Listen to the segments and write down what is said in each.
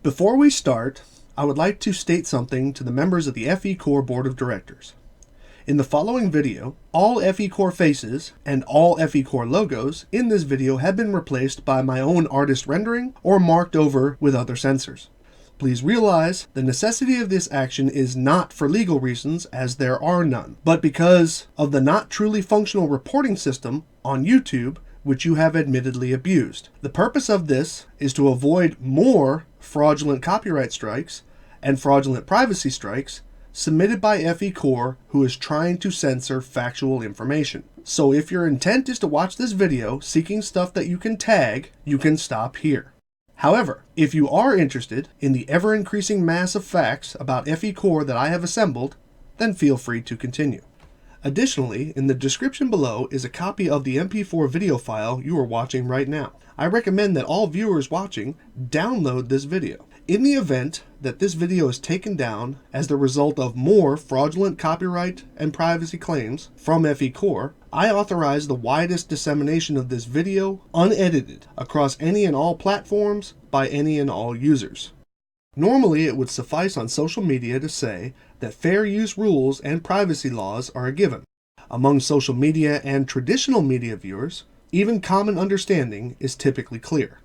Before we start, I would like to state something to the members of the FECore Board of Directors. In the following video, all FECore faces and all FECore logos in this video have been replaced by my own artist rendering or marked over with other censors. Please realize the necessity of this action is not for legal reasons, as there are none, but because of the not truly functional reporting system on YouTube, which you have admittedly abused. The purpose of this is to avoid more fraudulent copyright strikes and fraudulent privacy strikes submitted by FECore, who is trying to censor factual information. So if your intent is to watch this video seeking stuff that you can tag, you can stop here. However, if you are interested in the ever-increasing mass of facts about FECore that I have assembled, then feel free to continue. Additionally, in the description below is a copy of the MP4 video file you are watching right now. I recommend that all viewers watching download this video. In the event that this video is taken down as the result of more fraudulent copyright and privacy claims from FECore, I authorize the widest dissemination of this video unedited across any and all platforms by any and all users. Normally, it would suffice on social media to say that fair use rules and privacy laws are a given. Among social media and traditional media viewers, even common understanding is typically clear.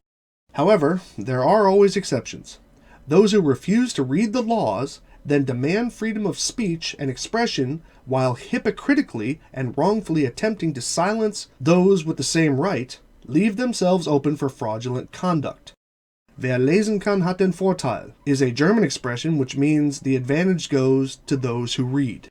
However, there are always exceptions. Those who refuse to read the laws then demand freedom of speech and expression while hypocritically and wrongfully attempting to silence those with the same right, leave themselves open for fraudulent conduct. Wer lesen kann, hat den Vorteil is a German expression which means the advantage goes to those who read.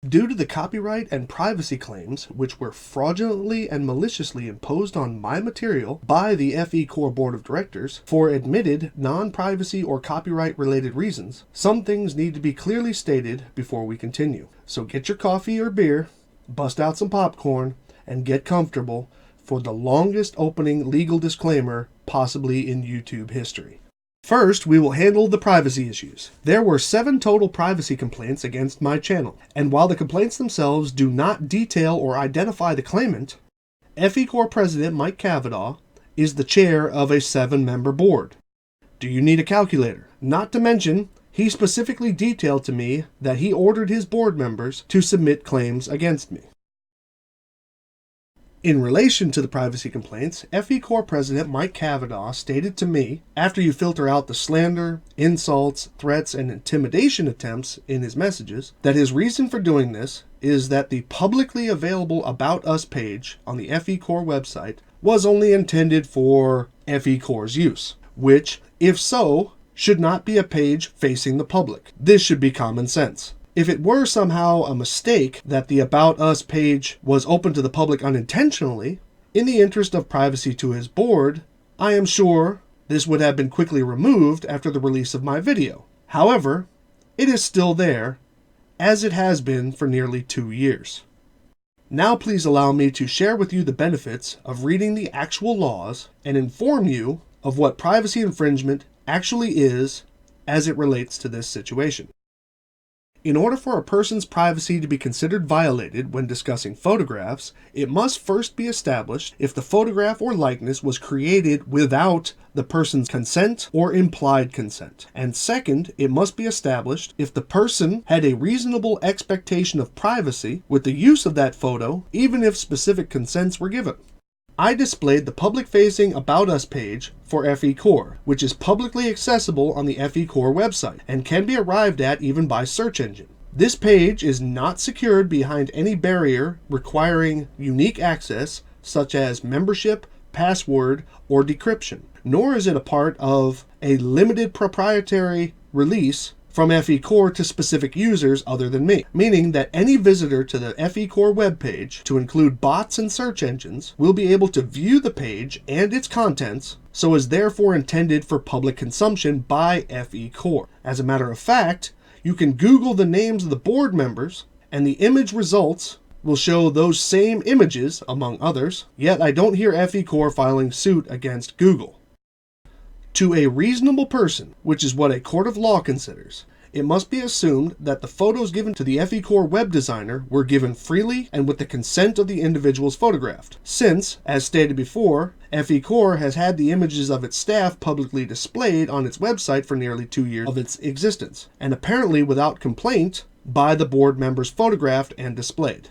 Due to the copyright and privacy claims which were fraudulently and maliciously imposed on my material by the FECore Board of Directors for admitted non-privacy or copyright-related reasons, some things need to be clearly stated before we continue. So get your coffee or beer, bust out some popcorn, and get comfortable for the longest opening legal disclaimer possibly in YouTube history. First, we will handle the privacy issues. There were 7 total privacy complaints against my channel, and while the complaints themselves do not detail or identify the claimant, FECore President Mike Cavanaugh is the chair of a 7-member board. Do you need a calculator? Not to mention, he specifically detailed to me that he ordered his board members to submit claims against me. In relation to the privacy complaints, FECore President Mike Cavanaugh stated to me, after you filter out the slander, insults, threats, and intimidation attempts in his messages, that his reason for doing this is that the publicly available About Us page on the FECore website was only intended for FECore's use, which, if so, should not be a page facing the public. This should be common sense. If it were somehow a mistake that the About Us page was open to the public unintentionally, in the interest of privacy to his board, I am sure this would have been quickly removed after the release of my video. However, it is still there, as it has been for nearly 2 years. Now please allow me to share with you the benefits of reading the actual laws and inform you of what privacy infringement actually is as it relates to this situation. In order for a person's privacy to be considered violated when discussing photographs, it must first be established if the photograph or likeness was created without the person's consent or implied consent. And second, it must be established if the person had a reasonable expectation of privacy with the use of that photo, even if specific consents were given. I displayed the public-facing About Us page for FECore, which is publicly accessible on the FECore website and can be arrived at even by search engine. This page is not secured behind any barrier requiring unique access, such as membership, password, or decryption, nor is it a part of a limited proprietary release from FECore to specific users other than me, meaning that any visitor to the FECore webpage, to include bots and search engines, will be able to view the page and its contents, so is therefore intended for public consumption by FECore. As a matter of fact, you can Google the names of the board members, and the image results will show those same images, among others, yet I don't hear FECore filing suit against Google. To a reasonable person, which is what a court of law considers, it must be assumed that the photos given to the FECore web designer were given freely and with the consent of the individuals photographed, since, as stated before, FECore has had the images of its staff publicly displayed on its website for nearly 2 years of its existence, and apparently without complaint by the board members photographed and displayed.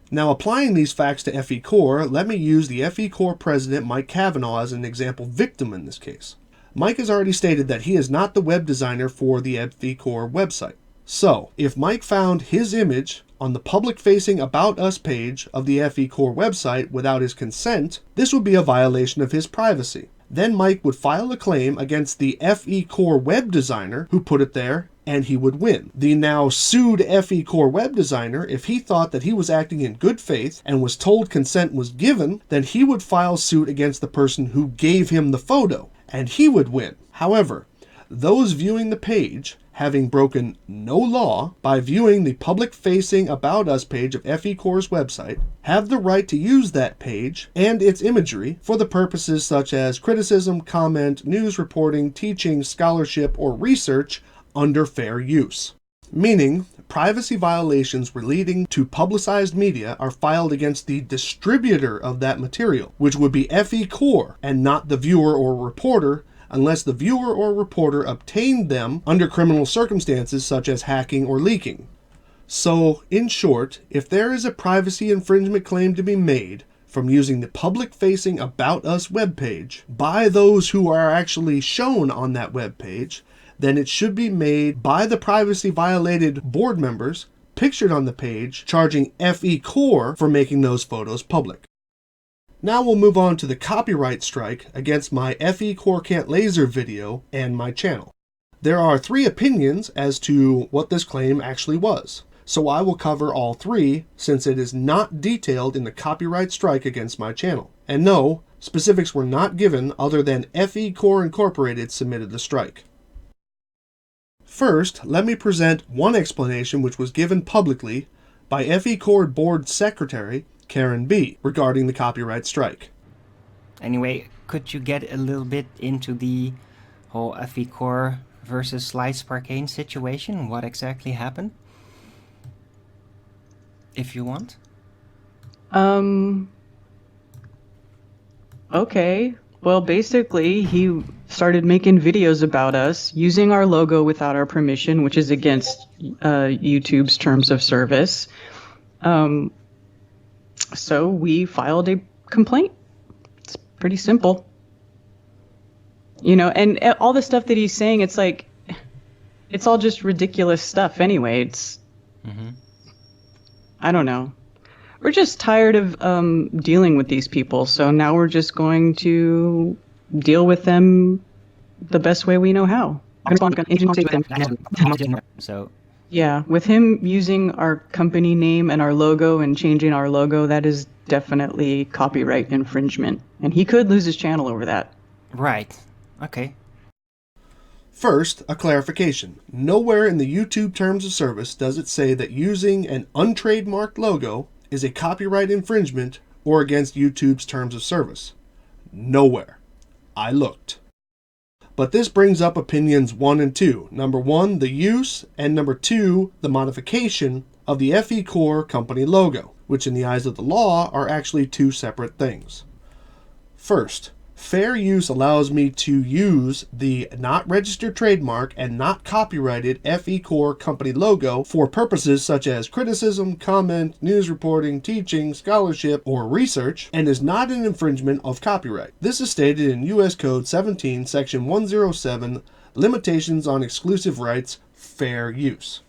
Now, applying these facts to FECore, let me use the FECore president Mike Cavanaugh as an example victim in this case. Mike has already stated that he is not the web designer for the FECore website. So, if Mike found his image on the public-facing About Us page of the FECore website without his consent, this would be a violation of his privacy. Then Mike would file a claim against the FECore web designer who put it there, and he would win. The now sued FECore web designer, if he thought that he was acting in good faith and was told consent was given, then he would file suit against the person who gave him the photo, and he would win. However, those viewing the page, having broken no law by viewing the public-facing About Us page of FECore's website, have the right to use that page and its imagery for the purposes such as criticism, comment, news reporting, teaching, scholarship, or research under fair use. Meaning, privacy violations relating to publicized media are filed against the distributor of that material, which would be FECore and not the viewer or reporter, unless the viewer or reporter obtained them under criminal circumstances such as hacking or leaking. So, in short, if there is a privacy infringement claim to be made from using the public-facing About Us webpage by those who are actually shown on that webpage, then it should be made by the privacy-violated board members pictured on the page, charging FECore for making those photos public. Now we'll move on to the copyright strike against my FECore Can't Laser video and my channel. There are 3 opinions as to what this claim actually was, so I will cover all 3 since it is not detailed in the copyright strike against my channel. And no, specifics were not given other than FECore Incorporated submitted the strike. First, let me present one explanation which was given publicly by FECore Board Secretary Karen B. regarding the copyright strike. Anyway, could you get a little bit into the whole FECore versus Slice Parkane situation? What exactly happened? If you want. Okay. Well, basically, he started making videos about us using our logo without our permission, which is against YouTube's terms of service. So we filed a complaint. It's pretty simple. You know, and all the stuff that he's saying, it's like, it's all just ridiculous stuff anyway. It's, I don't know. We're just tired of dealing with these people, so now we're just going to deal with them the best way we know how. So yeah, with him using our company name and our logo and changing our logo, that is definitely copyright infringement, and he could lose his channel over that. Right. Okay. First, a clarification. Nowhere in the YouTube terms of service does it say that using an untrademarked logo is a copyright infringement or against YouTube's terms of service. Nowhere. I looked. But this brings up opinions 1 and 2. Number 1, the use, and number 2, the modification of the FECore company logo, which in the eyes of the law are actually 2 separate things. First, fair use allows me to use the not registered trademark and not copyrighted FECore company logo for purposes such as criticism, comment, news reporting, teaching, scholarship, or research, and is not an infringement of copyright. This is stated in U.S. Code 17, Section 107, Limitations on Exclusive Rights, Fair Use.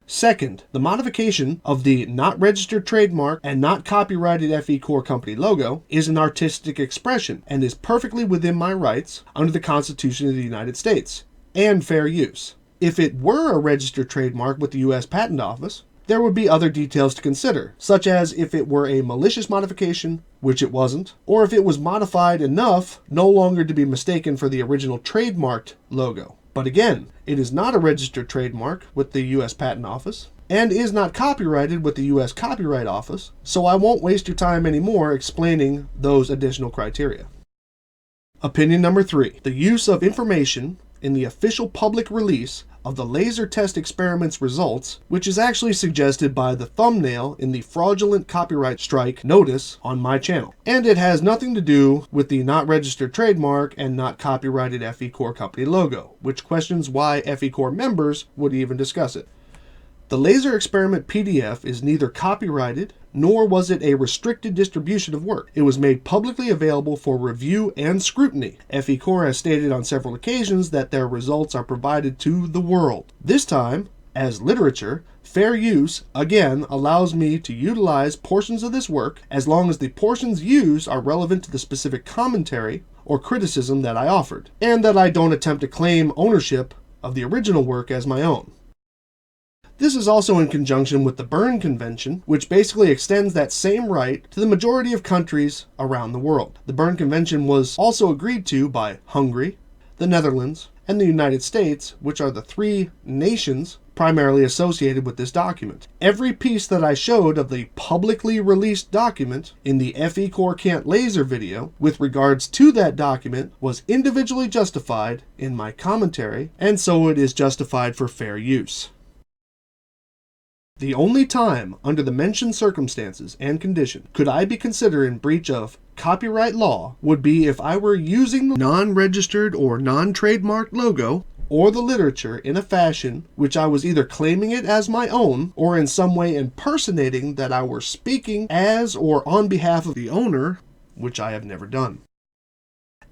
Second, the modification of the not registered trademark and not copyrighted FECore company logo is an artistic expression and is perfectly within my rights under the Constitution of the United States and fair use. If it were a registered trademark with the U.S. Patent Office, there would be other details to consider, such as if it were a malicious modification, which it wasn't, or if it was modified enough no longer to be mistaken for the original trademarked logo. But again, it is not a registered trademark with the U.S. Patent Office, and is not copyrighted with the U.S. Copyright Office, so I won't waste your time anymore explaining those additional criteria. Opinion number 3. The use of information in the official public release of the laser test experiment's results, which is actually suggested by the thumbnail in the fraudulent copyright strike notice on my channel. And it has nothing to do with the not registered trademark and not copyrighted FECore company logo, which questions why FECore members would even discuss it. The laser experiment PDF is neither copyrighted, nor was it a restricted distribution of work. It was made publicly available for review and scrutiny. FECore has stated on several occasions that their results are provided to the world. This time, as literature, fair use, again, allows me to utilize portions of this work as long as the portions used are relevant to the specific commentary or criticism that I offered, and that I don't attempt to claim ownership of the original work as my own. This is also in conjunction with the Berne Convention, which basically extends that same right to the majority of countries around the world. The Berne Convention was also agreed to by Hungary, the Netherlands, and the United States, which are the three nations primarily associated with this document. Every piece that I showed of the publicly released document in the FECore Can't Laser video with regards to that document was individually justified in my commentary, and so it is justified for fair use. The only time, under the mentioned circumstances and condition, could I be considered in breach of copyright law would be if I were using the non-registered or non-trademarked logo or the literature in a fashion which I was either claiming it as my own or in some way impersonating that I were speaking as or on behalf of the owner, which I have never done.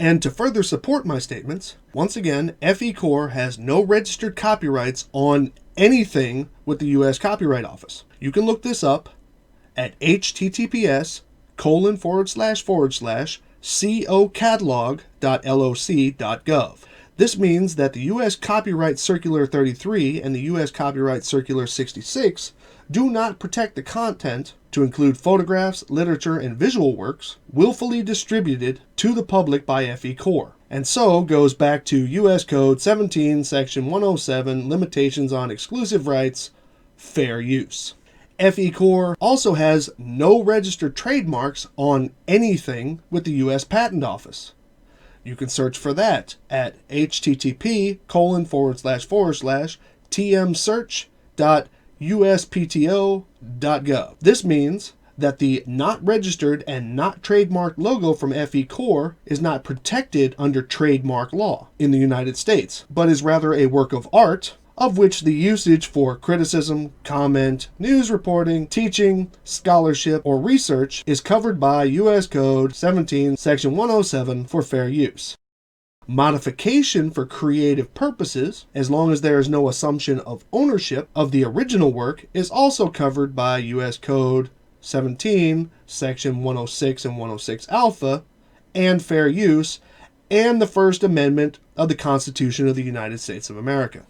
And to further support my statements, once again, FECore has no registered copyrights on anything with the U.S. Copyright Office. You can look this up at https://cocatalog.loc.gov. This means that the U.S. Copyright Circular 33 and the U.S. Copyright Circular 66 do not protect the content, to include photographs, literature, and visual works, willfully distributed to the public by FECore, and so goes back to U.S. Code 17, Section 107, Limitations on Exclusive Rights, Fair Use. FECore also has no registered trademarks on anything with the U.S. Patent Office. You can search for that at http://tmsearch.uspto.gov. This means that the not registered and not trademarked logo from FECore is not protected under trademark law in the United States, but is rather a work of art of which the usage for criticism, comment, news reporting, teaching, scholarship, or research is covered by U.S. Code 17, Section 107 for fair use. Modification for creative purposes, as long as there is no assumption of ownership of the original work, is also covered by U.S. Code 17, Section 106 and 106 Alpha, and fair use, and the First Amendment of the Constitution of the United States of America.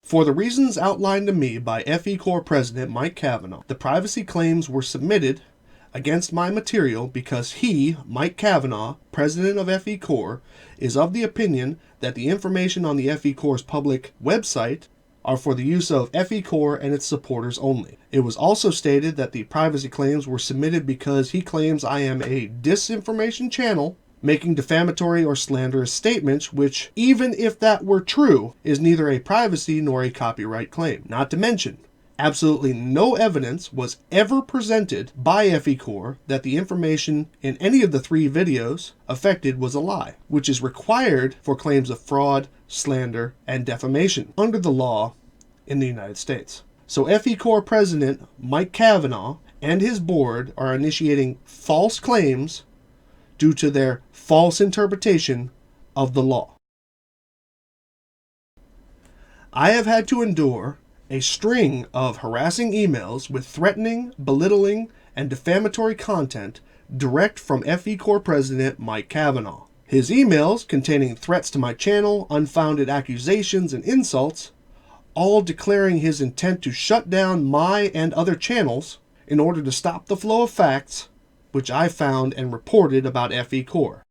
For the reasons outlined to me by FECore President Mike Cavanaugh, the privacy claims were submitted against my material because he, Mike Cavanaugh, President of FECore, is of the opinion that the information on the FECore's public website are for the use of FECore and its supporters only. It was also stated that the privacy claims were submitted because he claims I am a disinformation channel making defamatory or slanderous statements, which, even if that were true, is neither a privacy nor a copyright claim. Not to mention, absolutely no evidence was ever presented by FECore that the information in any of the three videos affected was a lie, which is required for claims of fraud, slander, and defamation under the law in the United States. So FECore President Mike Cavanaugh and his board are initiating false claims due to their false interpretation of the law. I have had to endure a string of harassing emails with threatening, belittling, and defamatory content direct from FECore President Mike Cavanaugh. His emails, containing threats to my channel, unfounded accusations, and insults, all declaring his intent to shut down my and other channels in order to stop the flow of facts which I found and reported about FECore.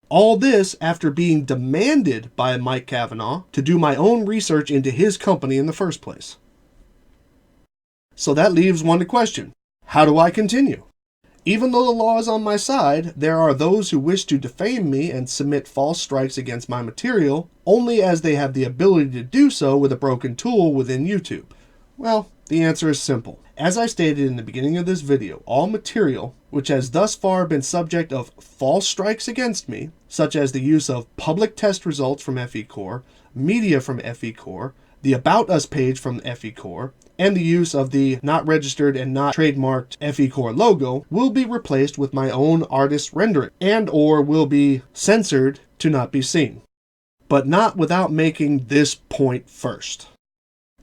All this after being demanded by Mike Cavanaugh to do my own research into his company in the first place. So that leaves one to question. How do I continue? Even though the law is on my side, there are those who wish to defame me and submit false strikes against my material, only as they have the ability to do so with a broken tool within YouTube. Well, the answer is simple. As I stated in the beginning of this video, all material which has thus far been subject of false strikes against me, such as the use of public test results from FECore, media from FECore, the About Us page from FECore, and the use of the not registered and not trademarked FECore logo, will be replaced with my own artist's rendering, and or will be censored to not be seen. But not without making this point first.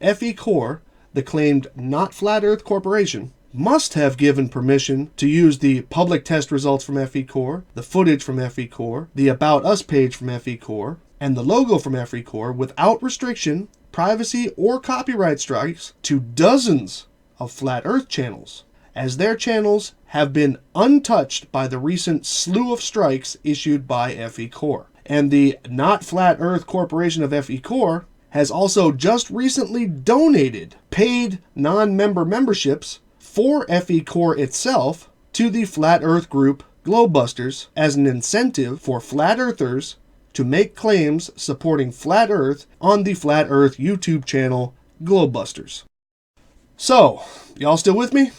FECore, the claimed not Flat Earth Corporation, must have given permission to use the public test results from FECore, the footage from FECore, the About Us page from FECore, and the logo from FECore without restriction, privacy, or copyright strikes to dozens of Flat Earth channels, as their channels have been untouched by the recent slew of strikes issued by FECore. And the Not Flat Earth Corporation of FECore has also just recently donated paid non-member memberships for FECore itself to the Flat Earth group Globebusters as an incentive for Flat Earthers to make claims supporting Flat Earth on the Flat Earth YouTube channel Globebusters. So, y'all still with me?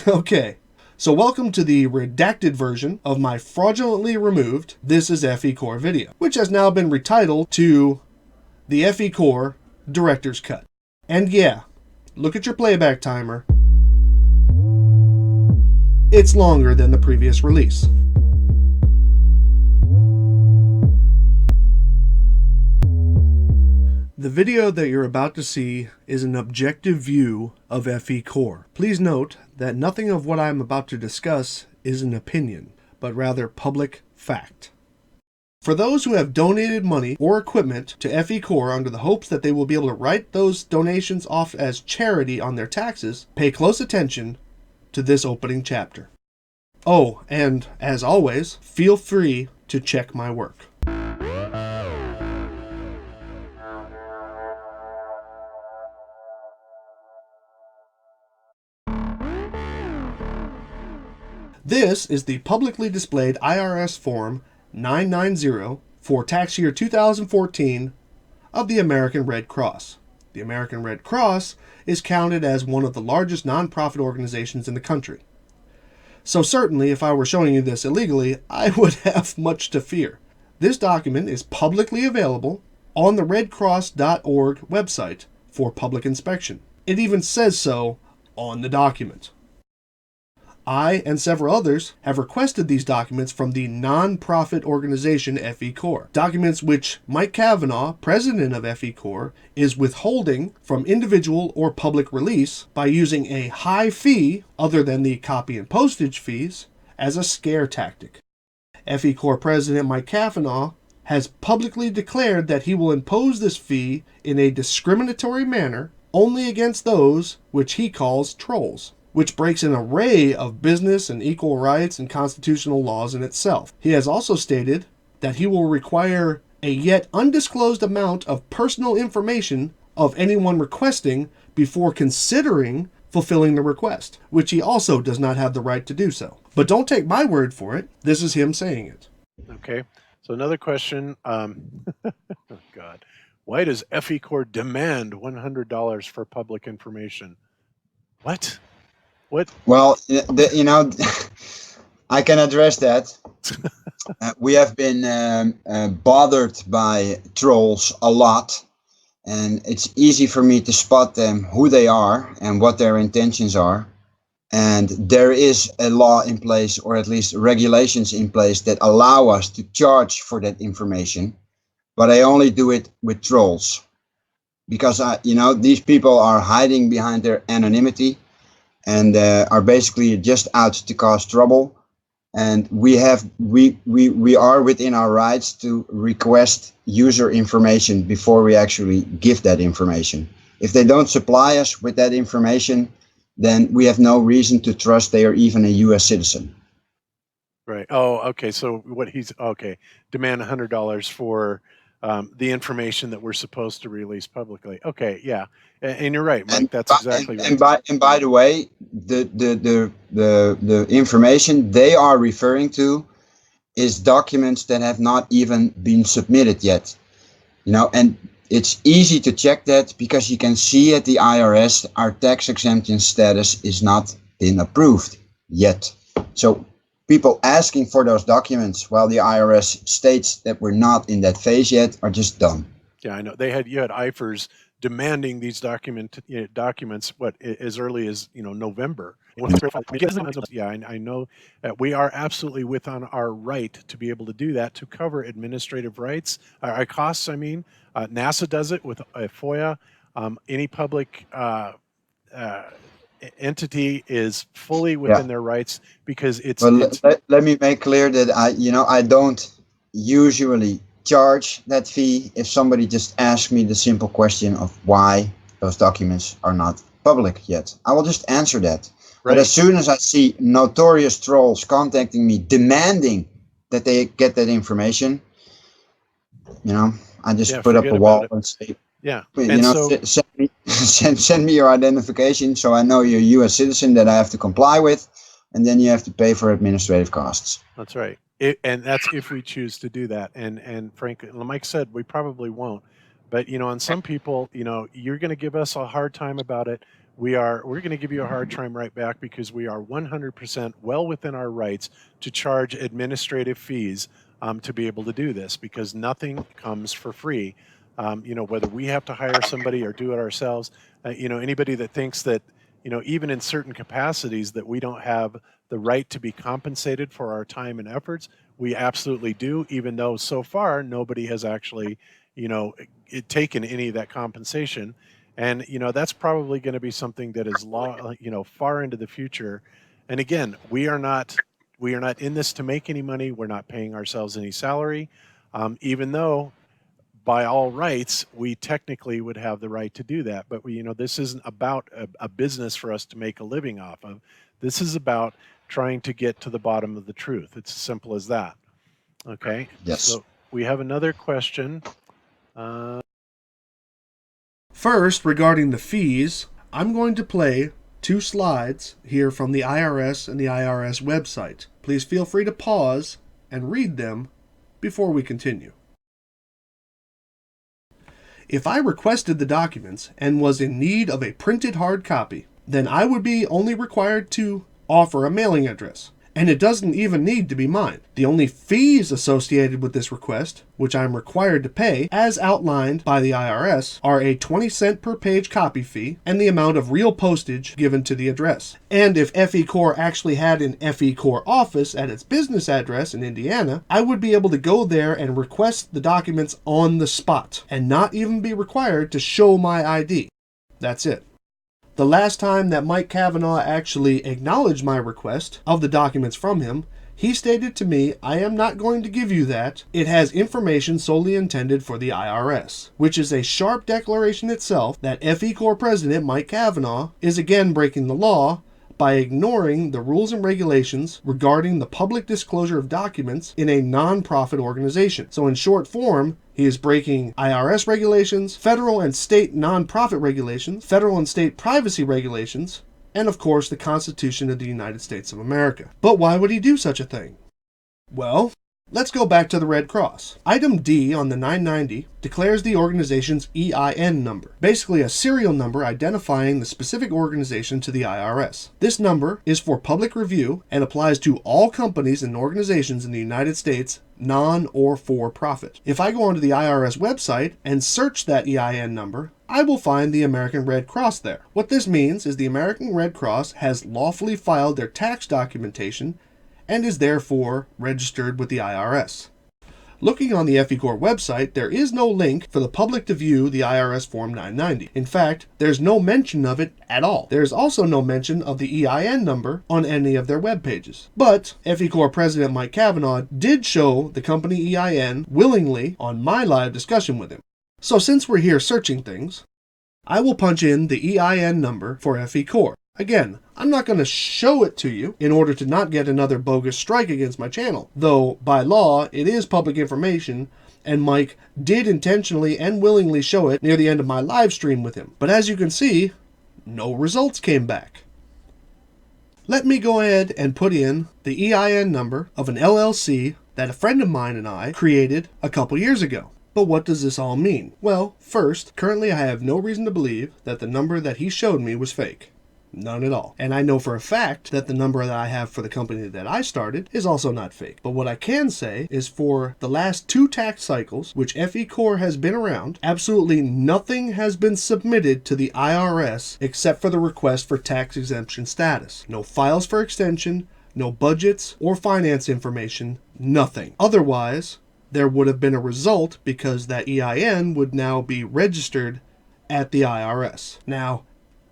Okay. So welcome to the redacted version of my fraudulently removed This is FECore video, which has now been retitled to the FECore Directors Cut. And yeah, look at your playback timer. It's longer than the previous release. The video that you're about to see is an objective view of FECore. Please note that nothing of what I'm about to discuss is an opinion, but rather public fact. For those who have donated money or equipment to FECore under the hopes that they will be able to write those donations off as charity on their taxes, pay close attention to this opening chapter. Oh, and as always, feel free to check my work. This is the publicly displayed IRS Form 990 for tax year 2014 of the American Red Cross. The American Red Cross is counted as one of the largest nonprofit organizations in the country. So certainly, if I were showing you this illegally, I would have much to fear. This document is publicly available on the redcross.org website for public inspection. It even says so on the document. I and several others have requested these documents from the non-profit organization FECore, documents which Mike Cavanaugh, president of FECore, is withholding from individual or public release by using a high fee, other than the copy and postage fees, as a scare tactic. FECore President Mike Cavanaugh has publicly declared that he will impose this fee in a discriminatory manner only against those which he calls trolls, which breaks an array of business and equal rights and constitutional laws in itself. He has also stated that he will require a yet undisclosed amount of personal information of anyone requesting before considering fulfilling the request, which he also does not have the right to do so. But don't take my word for it. This is him saying it. Okay, so another question. Oh God, why does FECore demand $100 for public information? What? What? Well, I can address that. We have been bothered by trolls a lot, and it's easy for me to spot them, who they are and what their intentions are. And there is a law in place, or at least regulations in place, that allow us to charge for that information. But I only do it with trolls, because these people are hiding behind their anonymity and are basically just out to cause trouble. And we are within our rights to request user information before we actually give that information. If they don't supply us with that information, then we have no reason to trust they are even a U.S. citizen. Right. Oh, okay. So demand $100 for the information that we're supposed to release publicly. Okay, yeah, and you're right, Mike. That's exactly right. And by the way, the information they are referring to is documents that have not even been submitted yet. And it's easy to check that because you can see at the IRS our tax exemption status is not been approved yet. So people asking for those documents while the IRS states that we're not in that phase yet are just dumb. Yeah, I know. You had IFRS demanding these documents as early as November. Yeah, I know that we are absolutely within our right to be able to do that, to cover administrative rights, our costs. I mean, NASA does it with FOIA. Any public entity is fully within their rights because it's. Well, let me make clear that I don't usually charge that fee if somebody just asks me the simple question of why those documents are not public yet. I will just answer that. Right. But as soon as I see notorious trolls contacting me demanding that they get that information, I just put up a wall and say, send me your identification so I know you're a U.S. citizen that I have to comply with, and then you have to pay for administrative costs. That's right. And that's if we choose to do that. And frankly, Mike said we probably won't. But on some people, you're going to give us a hard time about it. We're going to give you a hard time right back because we are 100% well within our rights to charge administrative fees to be able to do this, because nothing comes for free. Whether we have to hire somebody or do it ourselves, anybody that thinks that, even in certain capacities that we don't have the right to be compensated for our time and efforts, we absolutely do, even though so far nobody has actually, taken any of that compensation. And, that's probably going to be something that is far into the future. And again, we are not in this to make any money. We're not paying ourselves any salary, even though by all rights, we technically would have the right to do that. But this isn't about a business for us to make a living off of. This is about trying to get to the bottom of the truth. It's as simple as that. Okay. Yes. So we have another question. First, regarding the fees, I'm going to play 2 slides here from the IRS and the IRS website. Please feel free to pause and read them before we continue. If I requested the documents and was in need of a printed hard copy, then I would be only required to offer a mailing address. And it doesn't even need to be mine. The only fees associated with this request, which I'm required to pay, as outlined by the IRS, are a 20-cent per page copy fee and the amount of real postage given to the address. And if FECore actually had an FECore office at its business address in Indiana, I would be able to go there and request the documents on the spot and not even be required to show my ID. That's it. The last time that Mike Kavanaugh actually acknowledged my request of the documents from him, he stated to me, "I am not going to give you that. It has information solely intended for the IRS," which is a sharp declaration itself that FECore President Mike Kavanaugh is again breaking the law by ignoring the rules and regulations regarding the public disclosure of documents in a non-profit organization. So in short form, he is breaking IRS regulations, federal and state non-profit regulations, federal and state privacy regulations, and of course the Constitution of the United States of America. But why would he do such a thing? Well, let's go back to the Red Cross. Item D on the 990 declares the organization's EIN number, basically a serial number identifying the specific organization to the IRS. This number is for public review and applies to all companies and organizations in the United States, non or for profit. If I go onto the IRS website and search that EIN number, I will find the American Red Cross there. What this means is the American Red Cross has lawfully filed their tax documentation and is therefore registered with the IRS. Looking on the FECore website, there is no link for the public to view the IRS Form 990. In fact, there's no mention of it at all. There's also no mention of the EIN number on any of their web pages. But FECore President Mike Kavanaugh did show the company EIN willingly on my live discussion with him. So since we're here searching things, I will punch in the EIN number for FECore. Again, I'm not going to show it to you in order to not get another bogus strike against my channel, though by law it is public information, and Mike did intentionally and willingly show it near the end of my live stream with him. But as you can see, no results came back. Let me go ahead and put in the EIN number of an LLC that a friend of mine and I created a couple years ago. But what does this all mean? Well, first, currently I have no reason to believe that the number that he showed me was fake. None at all. And I know for a fact that the number that I have for the company that I started is also not fake. But what I can say is for the last 2 tax cycles, which FECore has been around, absolutely nothing has been submitted to the IRS except for the request for tax exemption status. No files for extension, no budgets or finance information, nothing. Otherwise, there would have been a result because that EIN would now be registered at the IRS. Now,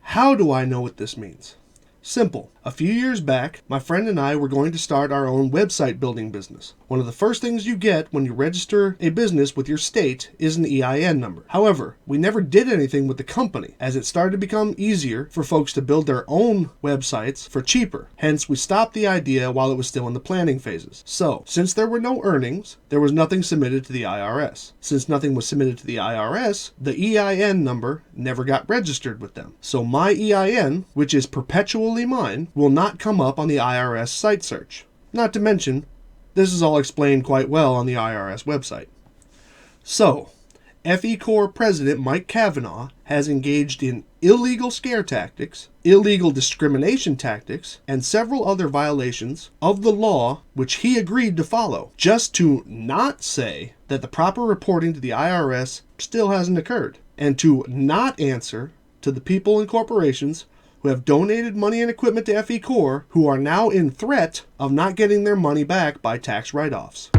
how do I know what this means? Simple. A few years back, my friend and I were going to start our own website building business. One of the first things you get when you register a business with your state is an EIN number. However, we never did anything with the company, as it started to become easier for folks to build their own websites for cheaper. Hence, we stopped the idea while it was still in the planning phases. So, since there were no earnings, there was nothing submitted to the IRS. Since nothing was submitted to the IRS, the EIN number never got registered with them. So my EIN, which is perpetually mine, will not come up on the IRS site search. Not to mention, this is all explained quite well on the IRS website. So, FECore President Mike Cavanaugh has engaged in illegal scare tactics, illegal discrimination tactics, and several other violations of the law which he agreed to follow, just to not say that the proper reporting to the IRS still hasn't occurred, and to not answer to the people and corporations who have donated money and equipment to FECore who are now in threat of not getting their money back by tax write-offs.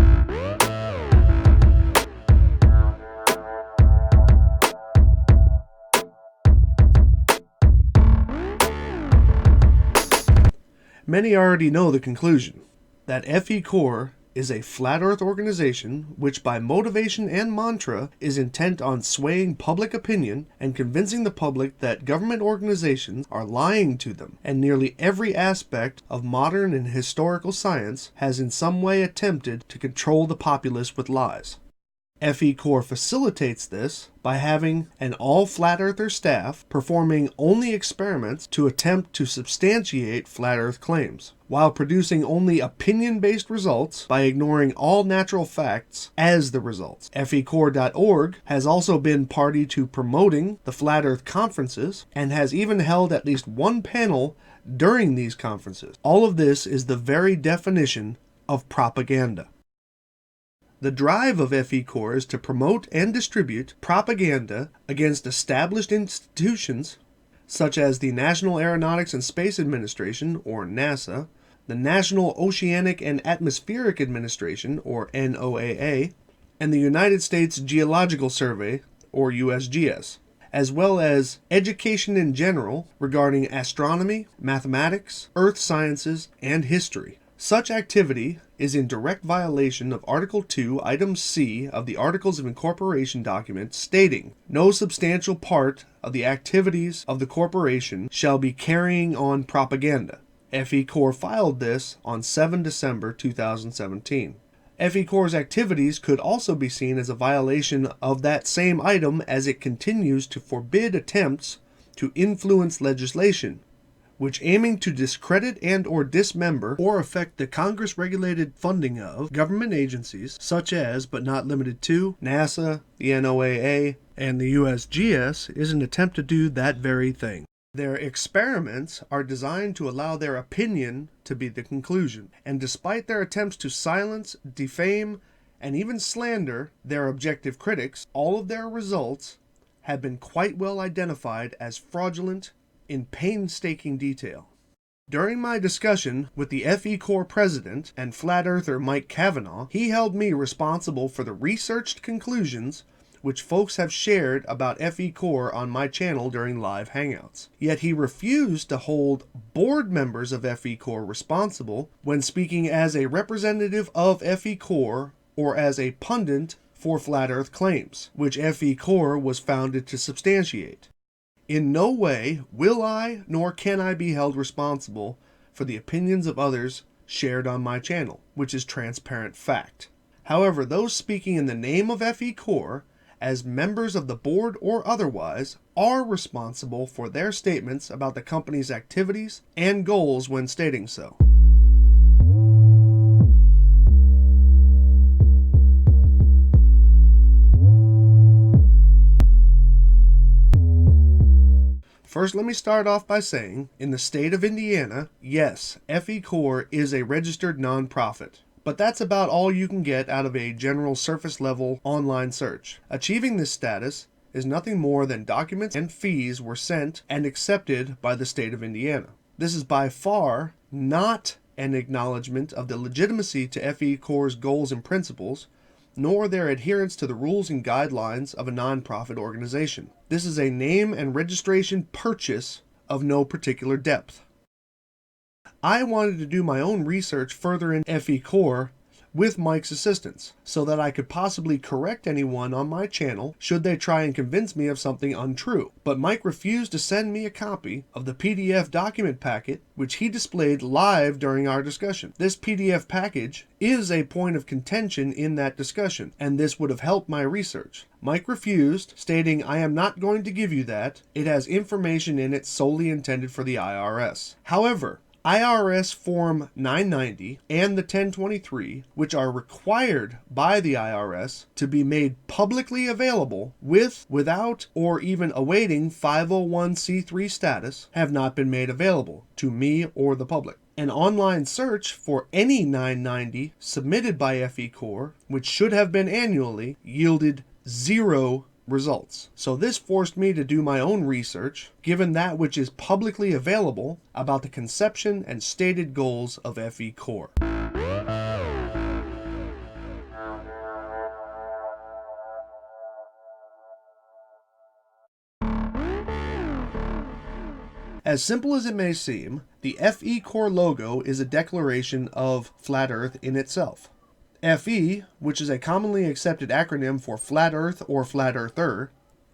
Many already know the conclusion, that FECore is a flat earth organization which by motivation and mantra is intent on swaying public opinion and convincing the public that government organizations are lying to them, and nearly every aspect of modern and historical science has in some way attempted to control the populace with lies. FECore facilitates this by having an all-flat earther staff performing only experiments to attempt to substantiate flat earth claims, while producing only opinion-based results by ignoring all natural facts as the results. FECore.org has also been party to promoting the flat earth conferences and has even held at least one panel during these conferences. All of this is the very definition of propaganda. The drive of FECore is to promote and distribute propaganda against established institutions such as the National Aeronautics and Space Administration, or NASA, the National Oceanic and Atmospheric Administration, or NOAA, and the United States Geological Survey, or USGS, as well as education in general regarding astronomy, mathematics, earth sciences, and history. Such activity is in direct violation of Article 2, Item C of the Articles of Incorporation document stating, "No substantial part of the activities of the corporation shall be carrying on propaganda." FECore filed this on 7 December 2017. FECore's activities could also be seen as a violation of that same item as it continues to forbid attempts to influence legislation, which aiming to discredit and or dismember or affect the Congress-regulated funding of government agencies such as, but not limited to, NASA, the NOAA, and the USGS is an attempt to do that very thing. Their experiments are designed to allow their opinion to be the conclusion, and despite their attempts to silence, defame, and even slander their objective critics, all of their results have been quite well identified as fraudulent in painstaking detail. During my discussion with the FECore president and flat earther Mike Cavanaugh, he held me responsible for the researched conclusions which folks have shared about FECore on my channel during live hangouts. Yet he refused to hold board members of FECore responsible when speaking as a representative of FECore or as a pundit for flat earth claims, which FECore was founded to substantiate. In no way will I nor can I be held responsible for the opinions of others shared on my channel, which is transparent fact. However, those speaking in the name of FECore, as members of the board or otherwise, are responsible for their statements about the company's activities and goals when stating so. First, let me start off by saying, in the state of Indiana, yes, FECore is a registered nonprofit. But that's about all you can get out of a general surface-level online search. Achieving this status is nothing more than documents and fees were sent and accepted by the state of Indiana. This is by far not an acknowledgement of the legitimacy to FECore's goals and principles, nor their adherence to the rules and guidelines of a nonprofit organization. This is a name and registration purchase of no particular depth. I wanted to do my own research further in FECore with Mike's assistance, so that I could possibly correct anyone on my channel should they try and convince me of something untrue. But Mike refused to send me a copy of the PDF document packet which he displayed live during our discussion. This PDF package is a point of contention in that discussion, and this would have helped my research. Mike refused, stating, "I am not going to give you that. It has information in it solely intended for the IRS." However, IRS Form 990 and the 1023, which are required by the IRS to be made publicly available with, without, or even awaiting 501c3 status, have not been made available to me or the public. An online search for any 990 submitted by FECore, which should have been annually, yielded 0 results. So this forced me to do my own research, given that which is publicly available about the conception and stated goals of FECore. As simple as it may seem, the FECore logo is a declaration of flat Earth in itself. FE, which is a commonly accepted acronym for Flat Earth or Flat Earther.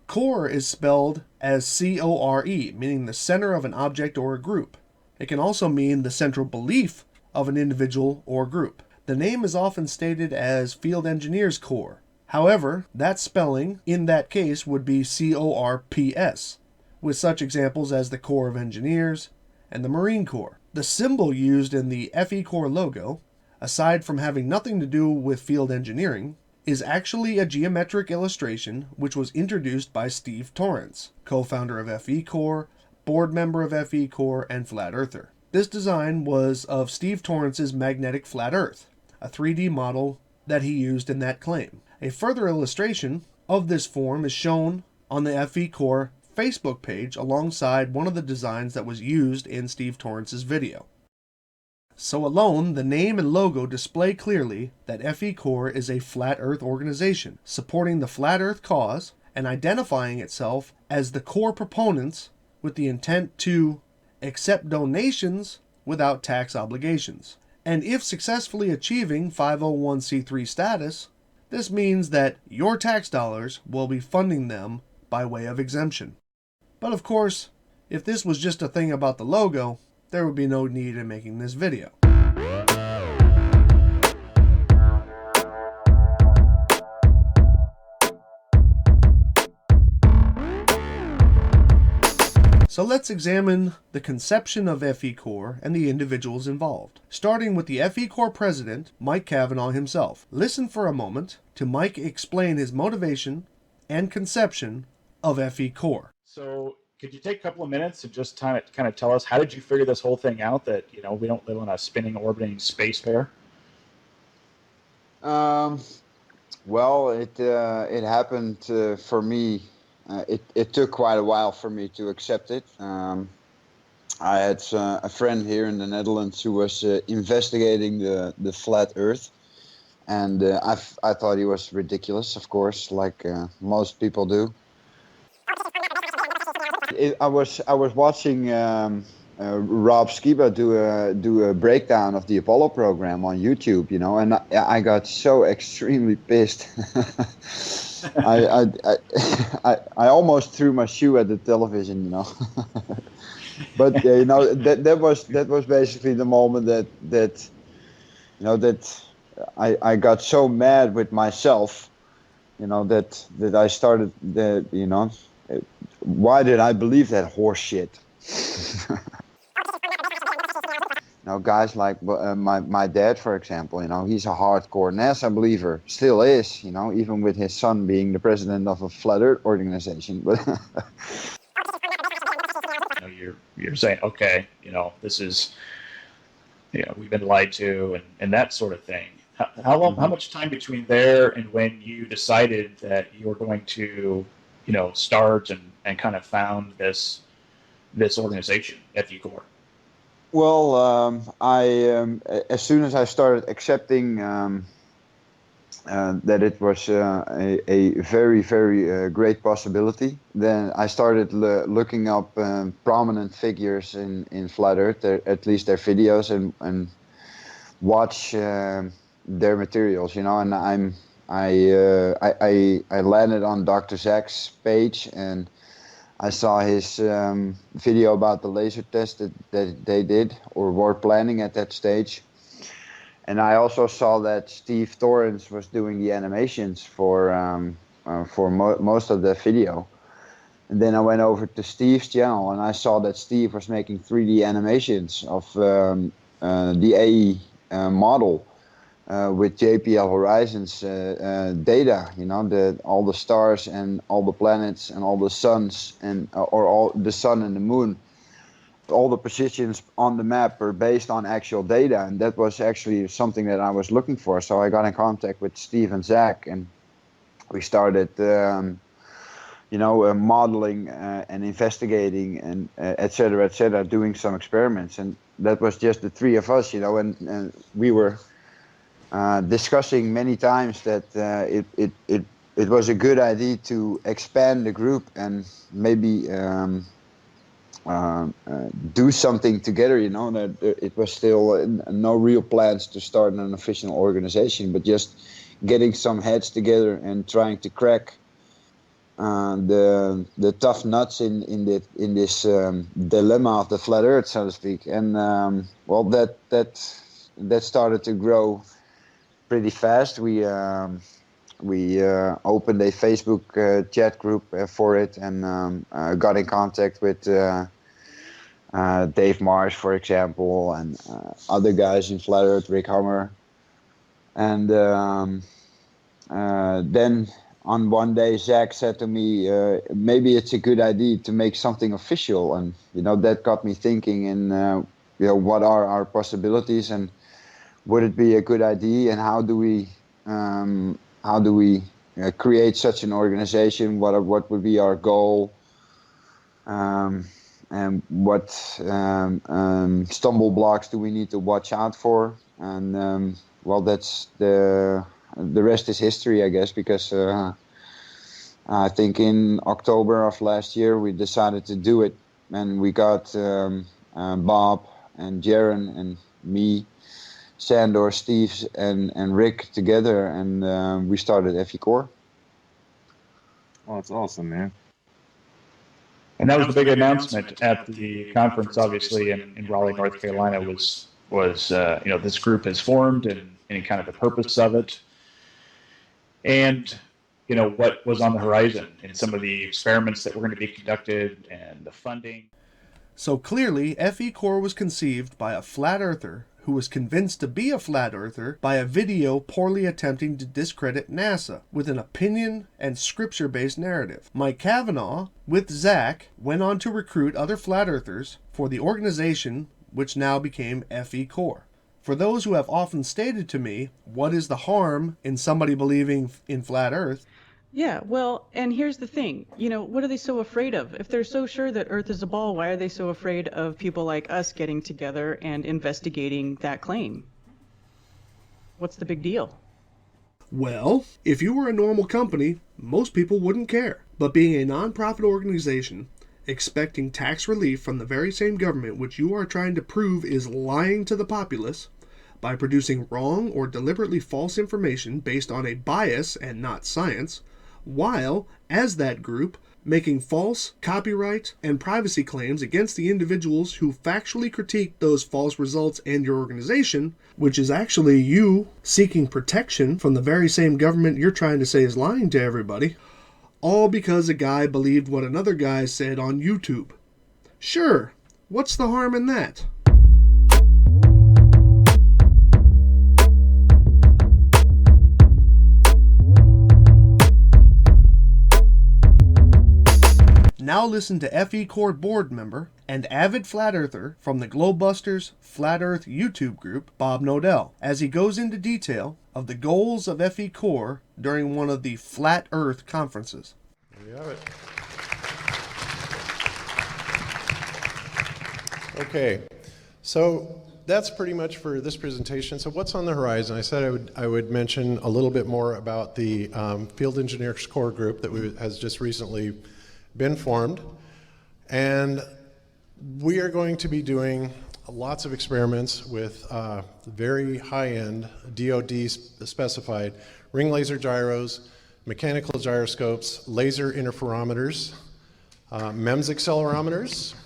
Core is spelled as CORE, meaning the center of an object or a group. It can also mean the central belief of an individual or group. The name is often stated as Field Engineers Corps. However, that spelling in that case would be CORPS, with such examples as the Corps of Engineers and the Marine Corps. The symbol used in the FECore logo, aside from having nothing to do with field engineering, is actually a geometric illustration which was introduced by Steve Torrance, co-founder of FECore, board member of FECore, and Flat Earther. This design was of Steve Torrance's magnetic flat Earth, a 3D model that he used in that claim. A further illustration of this form is shown on the FECore Facebook page alongside one of the designs that was used in Steve Torrance's video. So alone, the name and logo display clearly that FECore is a flat Earth organization, supporting the flat Earth cause and identifying itself as the core proponents with the intent to accept donations without tax obligations. And if successfully achieving 501c3 status, this means that your tax dollars will be funding them by way of exemption. But of course, if this was just a thing about the logo, there would be no need in making this video. So let's examine the conception of FECore and the individuals involved, starting with the FECore president, Mike Cavanaugh himself. Listen for a moment to Mike explain his motivation and conception of FECore. So could you take a couple of minutes and just kind of tell us, how did you figure this whole thing out, that, we don't live on a spinning, orbiting space fair? Well, it happened for me. It took quite a while for me to accept it. I had a friend here in the Netherlands who was investigating the flat Earth, and I thought he was ridiculous, of course, like most people do. I was watching Rob Skiba do a breakdown of the Apollo program on YouTube, and I got so extremely pissed. I almost threw my shoe at the television, you know. But you know, that was basically the moment that you know that I got so mad with myself, you know, that I started that, you know, why did I believe that horse shit? You know, guys like my dad, for example, you know, he's a hardcore NASA believer, still is, you know, even with his son being the president of a flat Earth organization. But You know, you're saying, okay, you know, this is, you know, we've been lied to, and that sort of thing. How long? How much time between there and when you decided that you were going to, you know, start and kind of found this organization, FECore? well, as soon as I started accepting that it was a very, very great possibility, then I started looking up prominent figures in Flat Earth, at least their videos, and watch their materials, you know. And I landed on Dr. Zach's page, and I saw his video about the laser test that they did or were planning at that stage. And I also saw that Steve Torrance was doing the animations for most of the video. And then I went over to Steve's channel, and I saw that Steve was making 3D animations of the AE model with JPL Horizons data. You know, all the stars and all the planets and all the suns and or all the sun and the moon. All the positions on the map are based on actual data, and that was actually something that I was looking for. So I got in contact with Steve and Zach, and we started, you know, modeling and investigating and et cetera, doing some experiments. And that was just the three of us, you know, and we were discussing many times that it was a good idea to expand the group and maybe do something together, you know. That it was still no real plans to start an official organization, but just getting some heads together and trying to crack the tough nuts in this dilemma of the flat Earth, so to speak. And well, that started to grow pretty fast. We opened a Facebook chat group for it, and got in contact with Dave Marsh, for example, and other guys in Flat Earth, Rick Hummer. And then on one day, Zach said to me, maybe it's a good idea to make something official. And, you know, that got me thinking, and, you know, what are our possibilities, and would it be a good idea, and how do we create such an organization? What would be our goal? And what stumble blocks do we need to watch out for? And well, that's the rest is history, I guess, because I think in October of last year we decided to do it, and we got Bob and Jaron and me, Sandor, Steve, and Rick together, and we started FECore. Oh, that's awesome, man. And that was the big announcement at the conference, obviously, in Raleigh, North Carolina, was you know, this group has formed, and kind of the purpose of it, and you know what was on the horizon, and some of the experiments that were going to be conducted, and the funding. So clearly, FECore was conceived by a flat earther who was convinced to be a flat earther by a video poorly attempting to discredit NASA with an opinion and scripture-based narrative. Mike Cavanaugh, with Zach, went on to recruit other flat earthers for the organization which now became FECore. For those who have often stated to me, what is the harm in somebody believing in flat Earth? Yeah, well, and here's the thing. You know, what are they so afraid of? If they're so sure that Earth is a ball, why are they so afraid of people like us getting together and investigating that claim? What's the big deal? Well, if you were a normal company, most people wouldn't care. But being a nonprofit organization, expecting tax relief from the very same government which you are trying to prove is lying to the populace by producing wrong or deliberately false information based on a bias and not science, while, as that group, making false copyright and privacy claims against the individuals who factually critique those false results and your organization, which is actually you seeking protection from the very same government you're trying to say is lying to everybody, all because a guy believed what another guy said on YouTube. Sure, what's the harm in that? Now listen to FECore board member and avid flat earther from the Globebusters Flat Earth YouTube group, Bob Nodell, as he goes into detail of the goals of FECore during one of the Flat Earth conferences. There you have it. Okay, so that's pretty much for this presentation. So what's on the horizon? I said I would mention a little bit more about the Field Engineers Core Group that has just recently been formed, and we are going to be doing lots of experiments with very high-end DoD specified ring laser gyros, mechanical gyroscopes, laser interferometers, MEMS accelerometers,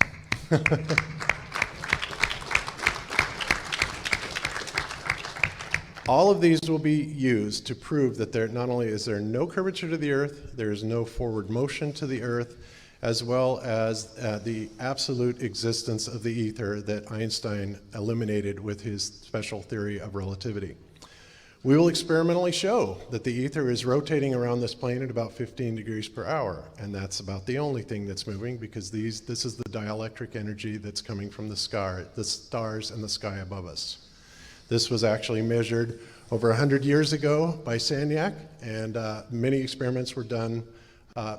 all of these will be used to prove that there not only is there no curvature to the Earth, there is no forward motion to the Earth, as well as the absolute existence of the ether that Einstein eliminated with his special theory of relativity. We will experimentally show that the ether is rotating around this plane at about 15 degrees per hour, and that's about the only thing that's moving, because this is the dielectric energy that's coming from the stars and the sky above us. This was actually measured over 100 years ago by Sagnac, and many experiments were done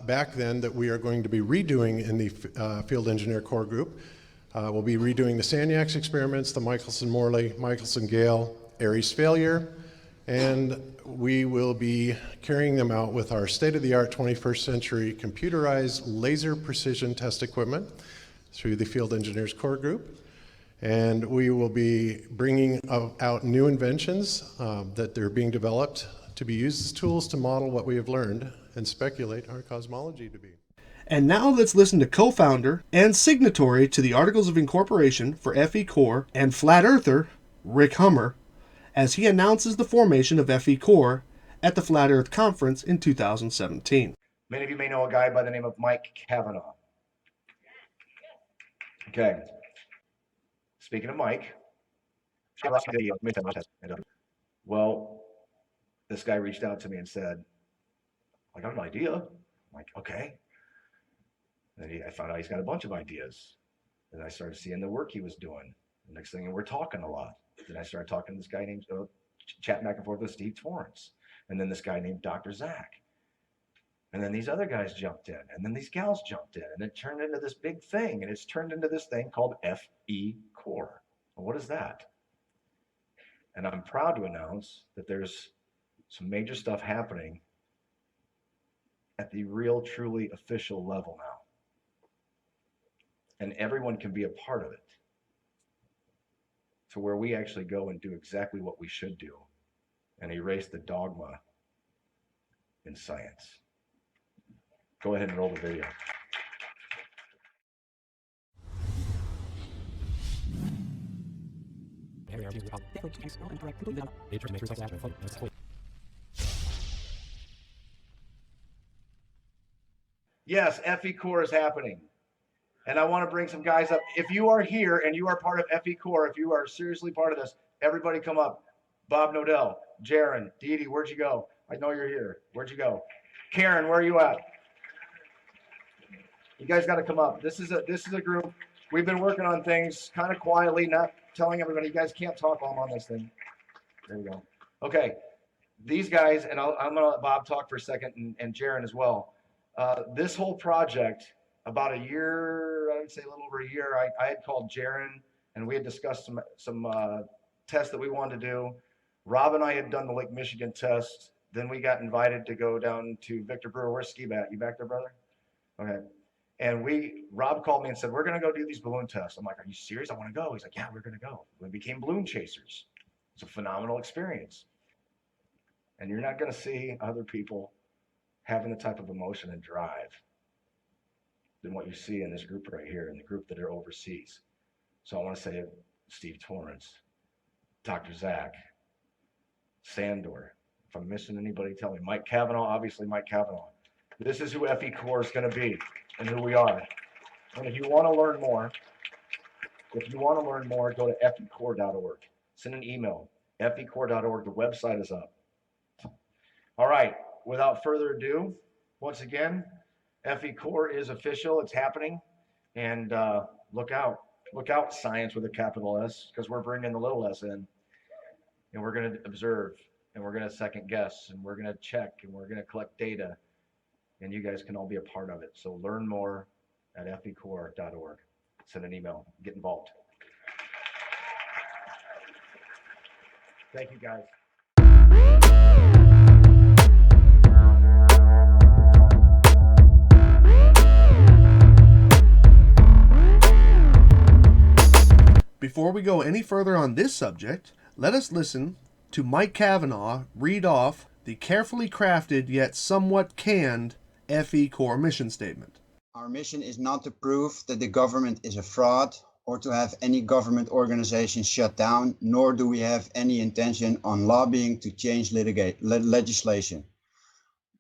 back then that we are going to be redoing in the Field Engineer Core Group. We'll be redoing the Sagnac's experiments, the Michelson-Morley, Michelson-Gale, Aries failure, and we will be carrying them out with our state-of-the-art 21st century computerized laser precision test equipment through the Field Engineers Core Group. And we will be bringing out new inventions that they're being developed to be used as tools to model what we have learned and speculate our cosmology to be. And now let's listen to co-founder and signatory to the Articles of Incorporation for FECore and Flat Earther, Rick Hummer, as he announces the formation of FECore at the Flat Earth Conference in 2017. Many of you may know a guy by the name of Mike Cavanaugh. Okay. Speaking of Mike, well, this guy reached out to me and said, I got an idea. I'm like, okay. And then I found out he's got a bunch of ideas. And I started seeing the work he was doing. The next thing, we're talking a lot. Then I started talking to this guy named, chatting back and forth with Steve Torrance. And then this guy named Dr. Zach. And then these other guys jumped in. And then these gals jumped in. And it turned into this big thing. And it's turned into this thing called FECore. Well, what is that? And I'm proud to announce that there's some major stuff happening at the real, truly official level now. And everyone can be a part of it. To where we actually go and do exactly what we should do and erase the dogma in science. Go ahead and roll the video. Yes, FECore is happening. And I want to bring some guys up. If you are here and you are part of FECore, if you are seriously part of this, everybody come up. Bob Nodell, Jaron, Dee Dee, where'd you go? I know you're here. Where'd you go? Karen, where are you at? You guys got to come up. This is a group. We've been working on things kind of quietly, not telling everybody. You guys can't talk while I'm on this thing. There we go. Okay. These guys, and I'm going to let Bob talk for a second, and Jaron as well. This whole project, about a year, I would say a little over a year, I had called Jaron, and we had discussed some tests that we wanted to do. Rob and I had done the Lake Michigan test. Then we got invited to go down to Victor Brewer. Where's Ski Bat? You back there, brother? Okay. And Rob called me and said, we're going to go do these balloon tests. I'm like, are you serious? I want to go. He's like, yeah, we're going to go. We became balloon chasers. It's a phenomenal experience. And you're not going to see other people having the type of emotion and drive than what you see in this group right here, in the group that are overseas. So I want to say Steve Torrance, Dr. Zach, Sandor. If I'm missing anybody, tell me. Mike Cavanaugh, obviously Mike Cavanaugh. This is who FECore is going to be and who we are. And if you want to learn more, go to fecore.org. Send an email, fecore.org. The website is up. All right, without further ado, once again, FECore is official. It's happening. And look out, science with a capital S, because we're bringing the little s in. And we're going to observe, and we're going to second guess, and we're going to check, and we're going to collect data. And you guys can all be a part of it. So learn more at fecore.org. Send an email. Get involved. Thank you, guys. Before we go any further on this subject, let us listen to Mike Cavanaugh read off the carefully crafted yet somewhat canned FECore mission statement. Our mission is not to prove that the government is a fraud or to have any government organization shut down, nor do we have any intention on lobbying to change legislation.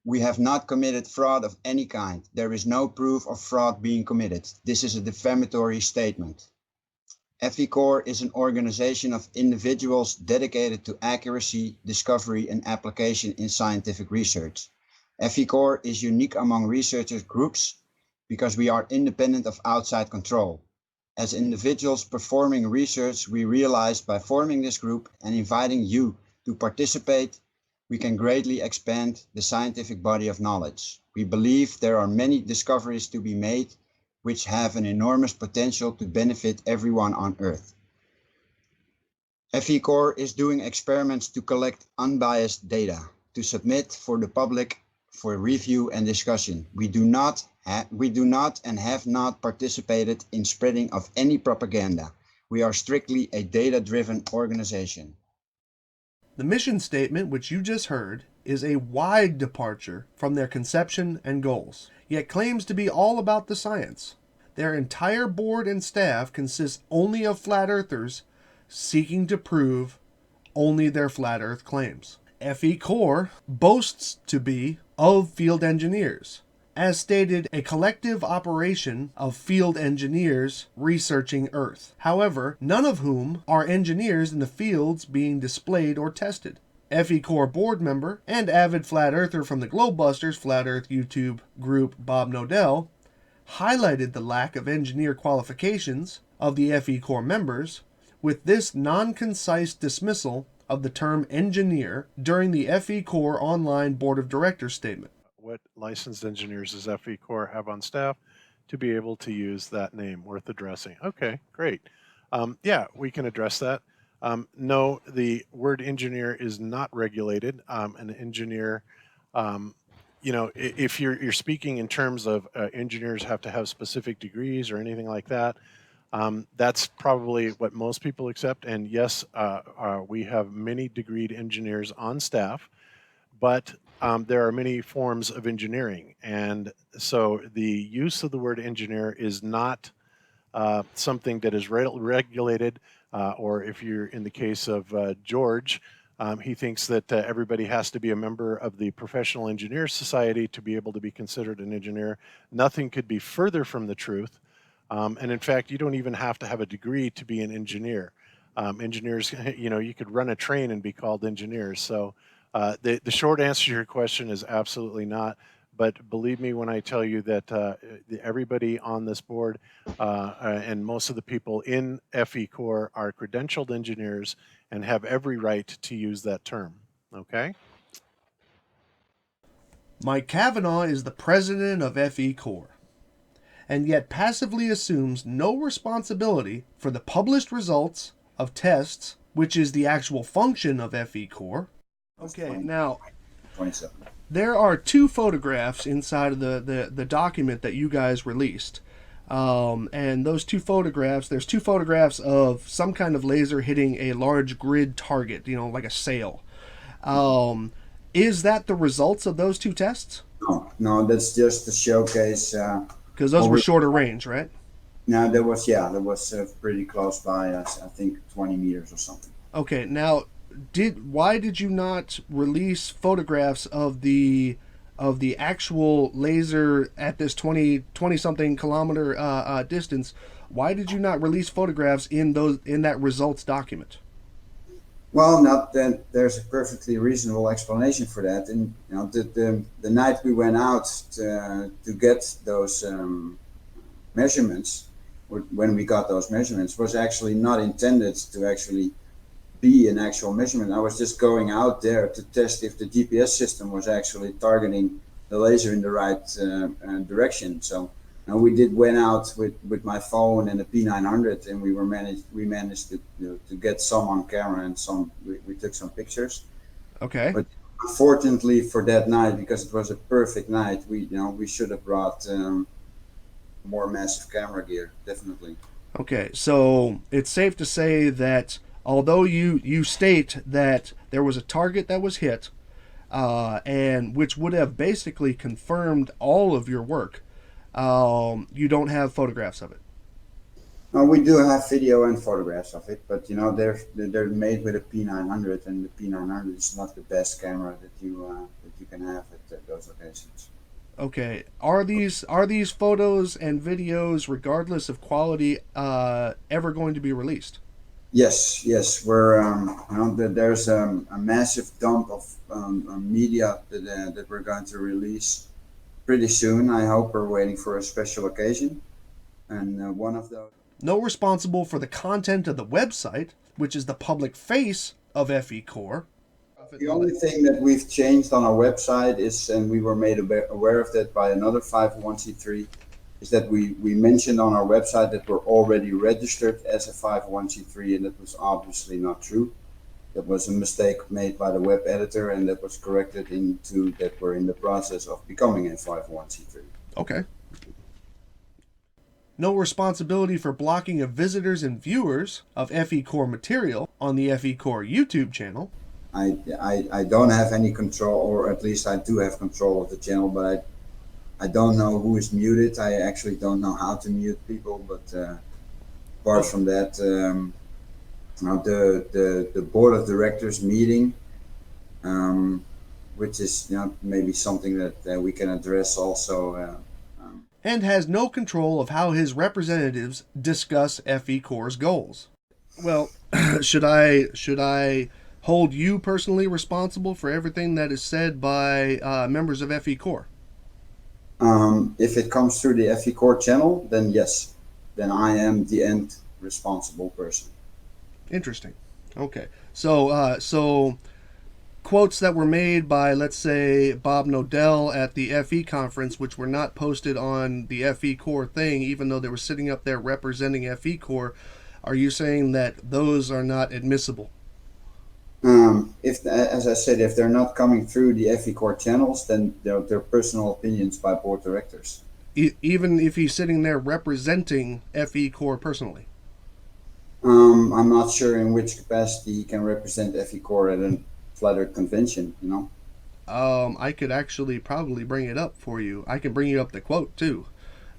We have not committed fraud of any kind. There is no proof of fraud being committed. This is a defamatory statement. FECore is an organization of individuals dedicated to accuracy, discovery, and application in scientific research. FECore is unique among researchers groups because we are independent of outside control. As individuals performing research, we realized by forming this group and inviting you to participate, we can greatly expand the scientific body of knowledge. We believe there are many discoveries to be made which have an enormous potential to benefit everyone on Earth. FECore is doing experiments to collect unbiased data to submit for the public for review and discussion. We do not and have not participated in spreading of any propaganda. We are strictly a data-driven organization. The mission statement, which you just heard, is a wide departure from their conception and goals, yet claims to be all about the science. Their entire board and staff consists only of flat earthers seeking to prove only their flat earth claims. FECore boasts to be of field engineers, as stated, a collective operation of field engineers researching Earth. However, none of whom are engineers in the fields being displayed or tested. FECore board member and avid flat earther from the Globebusters Flat Earth YouTube group, Bob Nodell, highlighted the lack of engineer qualifications of the FECore members with this non-concise dismissal of the term engineer during the FECore online board of directors statement. What licensed engineers does FECore have on staff to be able to use that name? Worth addressing. Okay, great. Yeah, we can address that. No, the word engineer is not regulated. An engineer, if you're speaking in terms of engineers have to have specific degrees or anything like that, that's probably what most people accept. And yes, we have many degreed engineers on staff, but there are many forms of engineering. And so the use of the word engineer is not something that is regulated, or if you're in the case of George, he thinks that everybody has to be a member of the Professional Engineers Society to be able to be considered an engineer. Nothing could be further from the truth. And in fact, you don't even have to have a degree to be an engineer. Engineers, you could run a train and be called engineers. So the short answer to your question is absolutely not. But believe me when I tell you that everybody on this board and most of the people in FECore are credentialed engineers and have every right to use that term. Okay? Mike Cavanaugh is the president of FECore, and yet passively assumes no responsibility for the published results of tests, which is the actual function of FECore. Okay, now, 27. There are two photographs inside of the document that you guys released. And those two photographs, there's two photographs of some kind of laser hitting a large grid target, like a sail. Is that the results of those two tests? No, that's just to showcase. Because those were shorter range, right? No, that was pretty close by us. I think 20 meters or something. Okay, now, why did you not release photographs of the actual laser at this 20 something kilometer distance? Why did you not release photographs in that results document? Well, not that there's a perfectly reasonable explanation for that. And the night we went out to get those measurements, when we got those measurements, was actually not intended to actually be an actual measurement. I was just going out there to test if the GPS system was actually targeting the laser in the right direction. So we went out with my phone and a P900, and we managed to get some on camera, and we took some pictures. Okay. But unfortunately for that night, because it was a perfect night, we should have brought more massive camera gear, definitely. Okay, so it's safe to say that although you state that there was a target that was hit, and which would have basically confirmed all of your work, you don't have photographs of it. We do have video and photographs of it, but they're made with a P900, and the P900 is not the best camera that you can have at those locations. Okay, are these photos and videos, regardless of quality, ever going to be released? Yes. There's a massive dump of media that we're going to release pretty soon. I hope we're waiting for a special occasion, and one of those. No responsible for the content of the website, which is the public face of FECore. The only thing that we've changed on our website is, and we were made aware of that by another 501c3, is that we mentioned on our website that we're already registered as a 501c3, and that was obviously not true. That was a mistake made by the web editor, and that was corrected into that we're in the process of becoming a 501c3. Okay. No responsibility for blocking of visitors and viewers of FECore material on the FECore YouTube channel. I don't have any control, or at least I do have control of the channel, but I don't know who is muted. I actually don't know how to mute people, but apart from that, the board of directors meeting, which is maybe something that we can address also. And has no control of how his representatives discuss FECore's goals. Well, should I hold you personally responsible for everything that is said by members of FECore? If it comes through the FECore channel, then yes. Then I am the end responsible person. Interesting. Okay. So quotes that were made by, let's say, Bob Nodell at the FE conference, which were not posted on the FECore thing, even though they were sitting up there representing FECore, are you saying that those are not admissible? As I said, if they're not coming through the FECore channels, then they're personal opinions by board directors. Even if he's sitting there representing FECore personally? I'm not sure in which capacity he can represent FECore at a Flat Earth convention, I could actually probably bring it up for you. I can bring you up the quote too.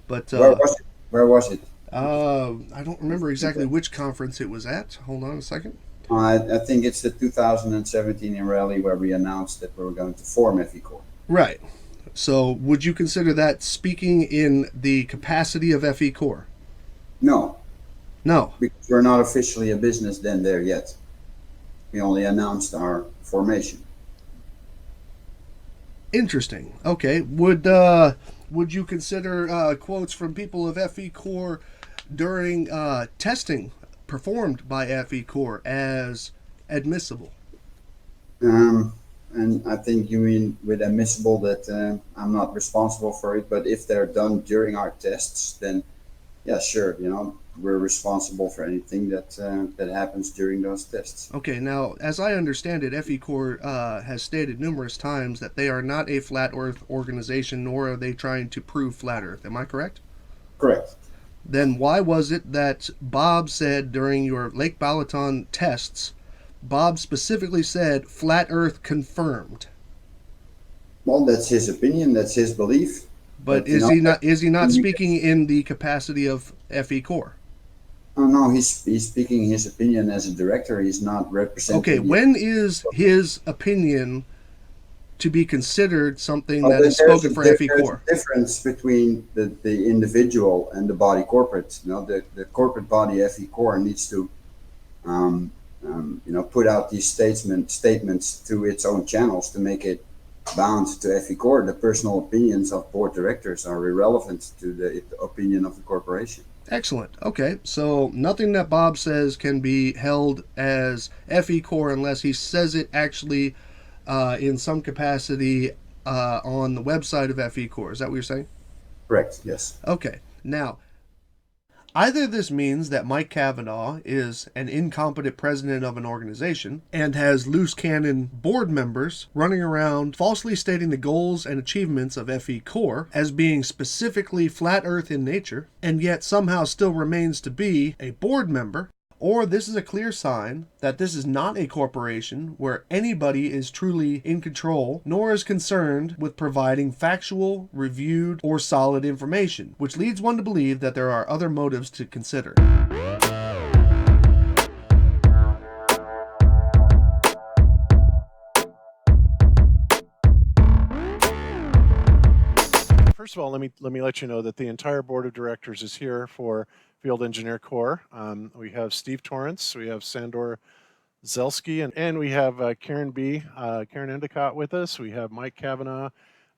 But Where was it? I don't remember exactly which conference it was at. Hold on a second. I think it's the 2017 in Raleigh where we announced that we were going to form FECore. Right. So would you consider that speaking in the capacity of FECore? No. No. Because we're not officially a business then there yet. We only announced our formation. Interesting. Okay. Would you consider quotes from people of FECore during testing performed by FECore as admissible? And I think you mean with admissible that I'm not responsible for it, but if they're done during our tests, then yeah, sure, we're responsible for anything that happens during those tests. Okay, now, as I understand it, FECore has stated numerous times that they are not a flat Earth organization, nor are they trying to prove flat Earth. Am I correct? Correct. Then why was it that Bob said during your Lake Balaton tests, Bob specifically said flat Earth confirmed? Well, that's his opinion. That's his belief. But you is know, he not you speaking in the capacity of FECore? Oh no, he's speaking his opinion as a director. He's not Okay, representing the. when is his opinion to be considered something Well, that is spoken for there's FECore? a difference between the individual and the body corporate. The corporate body FECore needs to um, put out these statements to its own channels to make it bound to FECore. The personal opinions of board directors are irrelevant to the opinion of the corporation. Excellent. Okay, so nothing that Bob says can be held as FECore unless he says it actually in some capacity on the website of FECore. Is that what you're saying? Correct. Yes. Okay. Now, either this means that Mike Cavanaugh is an incompetent president of an organization and has loose cannon board members running around falsely stating the goals and achievements of FECore as being specifically flat earth in nature, and yet somehow still remains to be a board member, or this is a clear sign that this is not a corporation where anybody is truly in control, nor is concerned with providing factual, reviewed, or solid information, which leads one to believe that there are other motives to consider. First of all, let me let you know that the entire board of directors is here for Field Engineer Corps. We have Steve Torrance, we have Sandor Zelski, and we have Karen Karen Endicott with us. We have Mike Cavanaugh,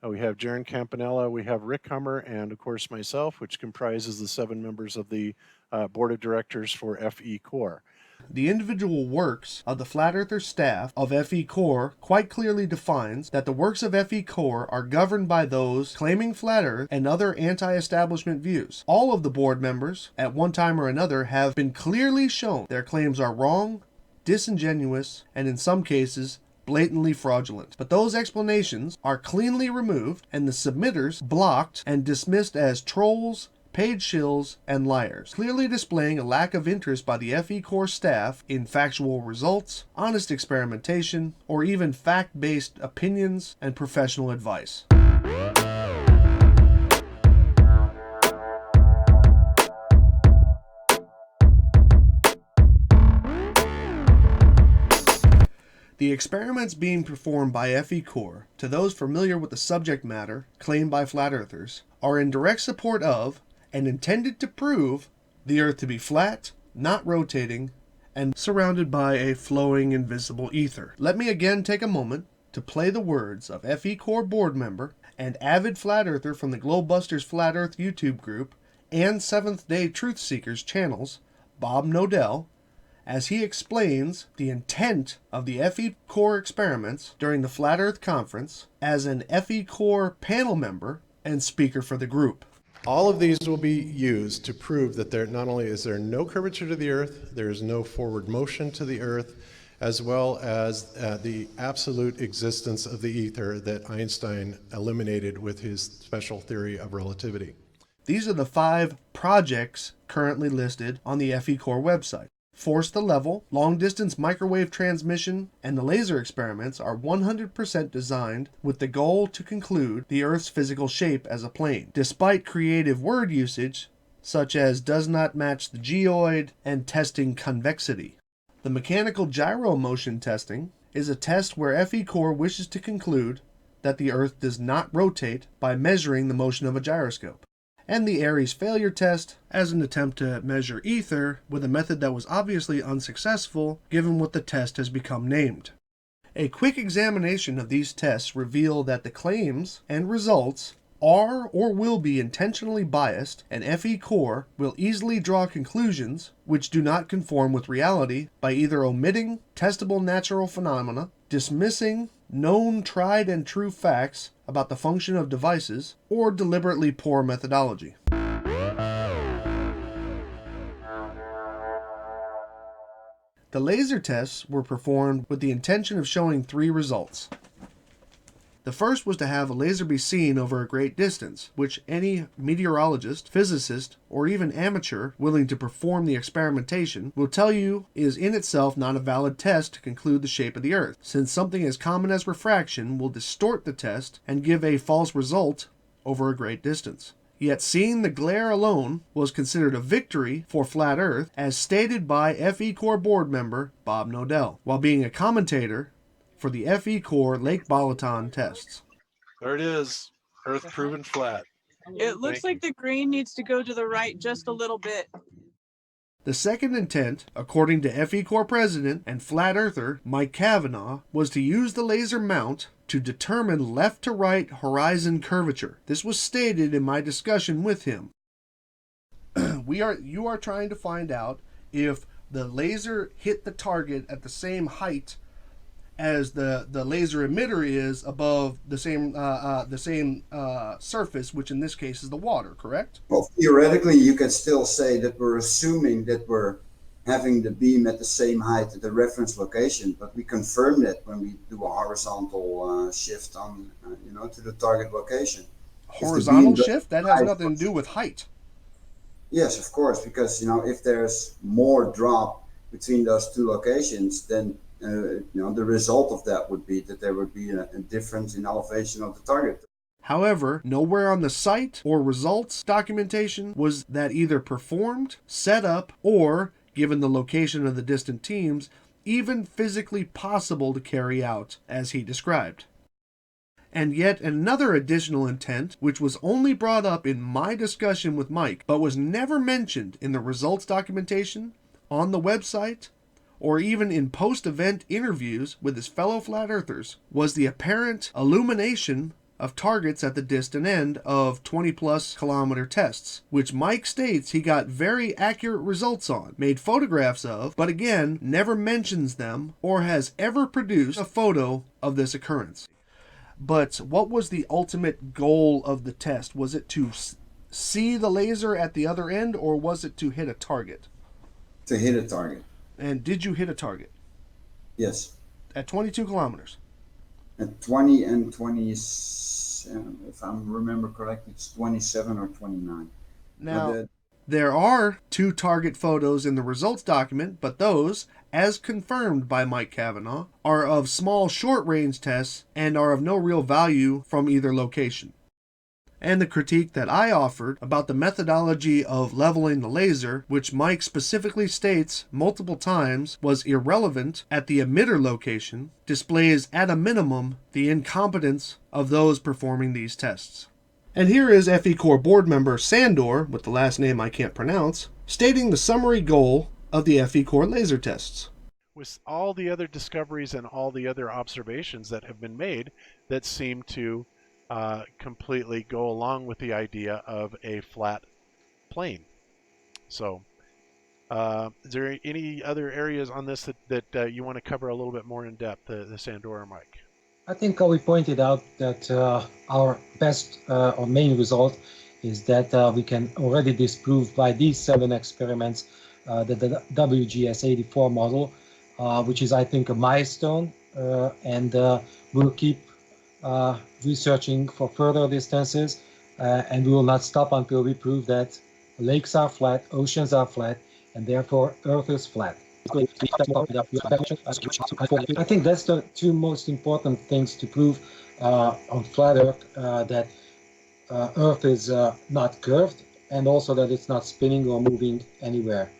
we have Jaron Campanella, we have Rick Hummer, and of course myself, which comprises the 7 members of the board of directors for FECore. The individual works of the Flat Earther staff of FECore quite clearly defines that the works of FECore are governed by those claiming Flat Earth and other anti-establishment views. All of the board members, at one time or another, have been clearly shown their claims are wrong, disingenuous, and in some cases, blatantly fraudulent. But those explanations are cleanly removed and the submitters blocked and dismissed as trolls, paid shills, and liars, clearly displaying a lack of interest by the FECore staff in factual results, honest experimentation, or even fact-based opinions and professional advice. The experiments being performed by FECore, to those familiar with the subject matter claimed by flat earthers, are in direct support of and intended to prove the Earth to be flat, not rotating, and surrounded by a flowing invisible ether. Let me again take a moment to play the words of FECore board member and avid flat earther from the Globebusters Flat Earth YouTube group and Seventh Day Truth Seekers channels, Bob Nodell, as he explains the intent of the FECore experiments during the Flat Earth Conference as an FECore panel member and speaker for the group. All of these will be used to prove that there not only is there no curvature to the Earth, there is no forward motion to the Earth, as well as the absolute existence of the ether that Einstein eliminated with his special theory of relativity. These are the 5 projects currently listed on the FECore website. Force the Level, long-distance microwave transmission, and the laser experiments are 100% designed with the goal to conclude the Earth's physical shape as a plane, despite creative word usage such as does not match the geoid and testing convexity. The mechanical gyro motion testing is a test where FECore wishes to conclude that the Earth does not rotate by measuring the motion of a gyroscope, and the Aries failure test as an attempt to measure ether with a method that was obviously unsuccessful given what the test has become named. A quick examination of these tests reveal that the claims and results are or will be intentionally biased, and FECore will easily draw conclusions which do not conform with reality by either omitting testable natural phenomena, dismissing known tried and true facts about the function of devices, or deliberately poor methodology. The laser tests were performed with the intention of showing 3 results. The first was to have a laser be seen over a great distance, which any meteorologist, physicist, or even amateur willing to perform the experimentation will tell you is in itself not a valid test to conclude the shape of the Earth, since something as common as refraction will distort the test and give a false result over a great distance. Yet seeing the glare alone was considered a victory for flat Earth, as stated by FECore board member Bob Nodell, while being a commentator for the FECore Lake Balaton tests. There it is. Earth proven flat. It looks like the green needs to go to the right just a little bit. The second intent, according to FECore president and flat earther Mike Cavanaugh, was to use the laser mount to determine left to right horizon curvature. This was stated in my discussion with him. You are trying to find out if the laser hit the target at the same height as the laser emitter is above the same surface, which in this case is the water, correct? Well, theoretically, you can still say that we're assuming that we're having the beam at the same height at the reference location, but we confirm that when we do a horizontal shift on, to the target location. Horizontal shift? That has nothing to do with height. Yes, of course, because, if there's more drop between those two locations, then the result of that would be that there would be a difference in elevation of the target. However, nowhere on the site or results documentation was that either performed, set up, or, given the location of the distant teams, even physically possible to carry out, as he described. And yet another additional intent, which was only brought up in my discussion with Mike, but was never mentioned in the results documentation, on the website, or even in post-event interviews with his fellow flat earthers, was the apparent illumination of targets at the distant end of 20-plus kilometer tests, which Mike states he got very accurate results on, made photographs of, but again, never mentions them or has ever produced a photo of this occurrence. But what was the ultimate goal of the test? Was it to see the laser at the other end, or was it to hit a target? To hit a target. And did you hit a target? Yes. At 22 kilometers? At 20 and 27, if I remember correctly, it's 27 or 29. Now, there are 2 target photos in the results document, but those, as confirmed by Mike Cavanaugh, are of small short-range tests and are of no real value from either location. And the critique that I offered about the methodology of leveling the laser, which Mike specifically states multiple times was irrelevant at the emitter location, displays at a minimum the incompetence of those performing these tests. And here is FECore board member Sandor, with the last name I can't pronounce, stating the summary goal of the FECore laser tests. With all the other discoveries and all the other observations that have been made that seem to completely go along with the idea of a flat plane. So, is there any other areas on this that you want to cover a little bit more in depth, the Sandor or Mike? I think we pointed out that our best or main result is that we can already disprove by these 7 experiments that the WGS-84 model, which is, I think, a milestone, and we'll keep researching for further distances, and we will not stop until we prove that lakes are flat, oceans are flat, and therefore Earth is flat. I think that's the 2 most important things to prove on flat Earth, that Earth is not curved, and also that it's not spinning or moving anywhere.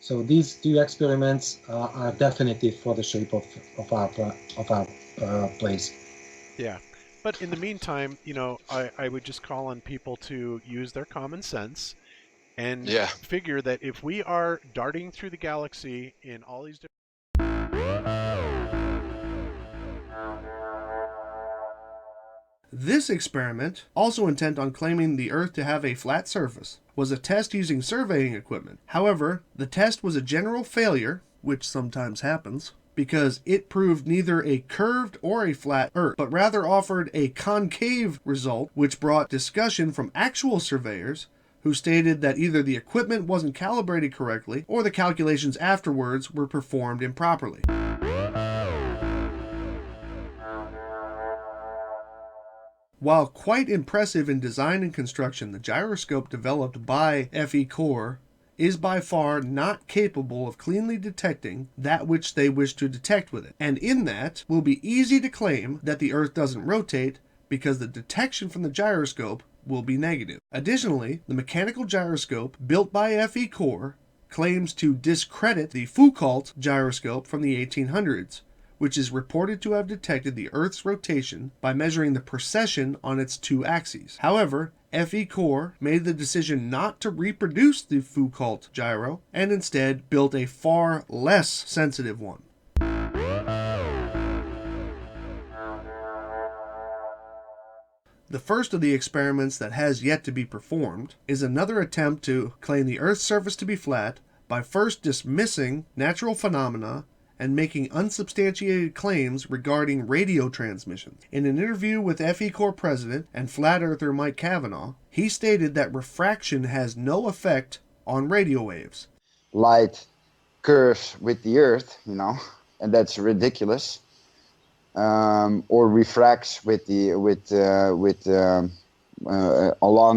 So these 2 experiments are definitive for the shape of our place. Yeah, but in the meantime, I would just call on people to use their common sense and figure that if we are darting through the galaxy in all these different... This experiment, also intent on claiming the Earth to have a flat surface, was a test using surveying equipment. However, the test was a general failure, which sometimes happens, because it proved neither a curved or a flat Earth, but rather offered a concave result, which brought discussion from actual surveyors who stated that either the equipment wasn't calibrated correctly or the calculations afterwards were performed improperly. While quite impressive in design and construction, the gyroscope developed by FECore is by far not capable of cleanly detecting that which they wish to detect with it, and in that will be easy to claim that the Earth doesn't rotate because the detection from the gyroscope will be negative. Additionally, the mechanical gyroscope built by FECore claims to discredit the Foucault gyroscope from the 1800s, which is reported to have detected the Earth's rotation by measuring the precession on its two axes. However, FECore made the decision not to reproduce the Foucault gyro and instead built a far less sensitive one. The first of the experiments that has yet to be performed is another attempt to claim the Earth's surface to be flat by first dismissing natural phenomena and making unsubstantiated claims regarding radio transmissions. In an interview with FECore president and flat earther Mike Cavanaugh, he stated that refraction has no effect on radio waves. Light curves with the Earth, and that's ridiculous. Or refracts with along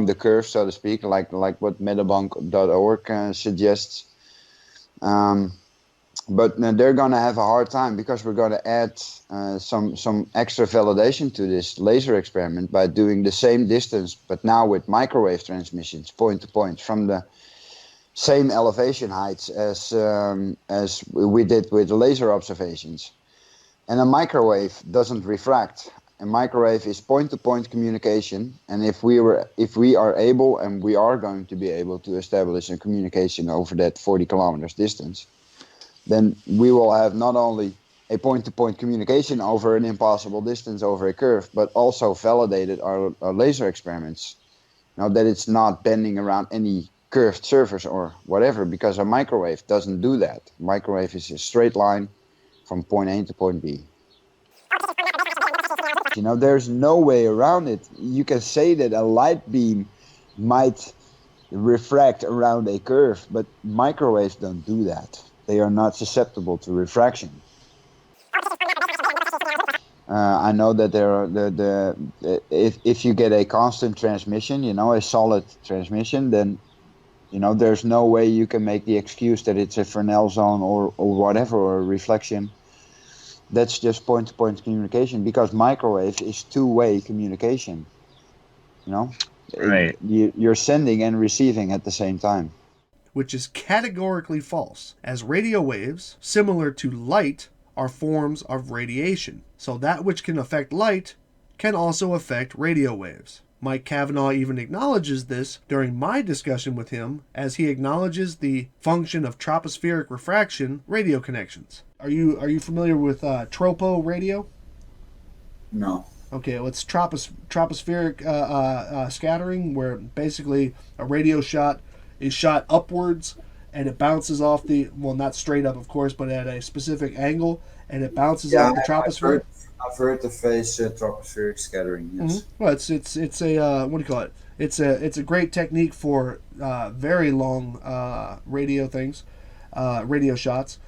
the curve, so to speak, like what metabunk.org suggests. But they're going to have a hard time because we're going to add some extra validation to this laser experiment by doing the same distance, but now with microwave transmissions, point to point, from the same elevation heights as we did with laser observations. And a microwave doesn't refract. A microwave is point-to-point communication, and if we are able, and we are going to be able to establish a communication over that 40 kilometers distance, then we will have not only a point-to-point communication over an impossible distance over a curve, but also validated our laser experiments. Now that it's not bending around any curved surface or whatever, because a microwave doesn't do that. Microwave is a straight line from point A to point B. There's no way around it. You can say that a light beam might refract around a curve, but microwaves don't do that. They are not susceptible to refraction. I know that there are if you get a constant transmission, a solid transmission, then there's no way you can make the excuse that it's a Fresnel zone or whatever, or a reflection. That's just point-to-point communication, because microwave is two-way communication. Right. You're sending and receiving at the same time. Which is categorically false, as radio waves, similar to light, are forms of radiation. So that which can affect light can also affect radio waves. Mike Cavanaugh even acknowledges this during my discussion with him, as he acknowledges the function of tropospheric refraction radio connections. Are you familiar with tropo radio? No. Okay, well, it's tropospheric scattering, where basically a radio shot is shot upwards and it bounces off not straight up, of course, but at a specific angle, and it bounces off the troposphere. I've heard the phrase tropospheric scattering. Yes. Mm-hmm. Well, it's a what do you call it? It's a great technique for very long radio things, radio shots.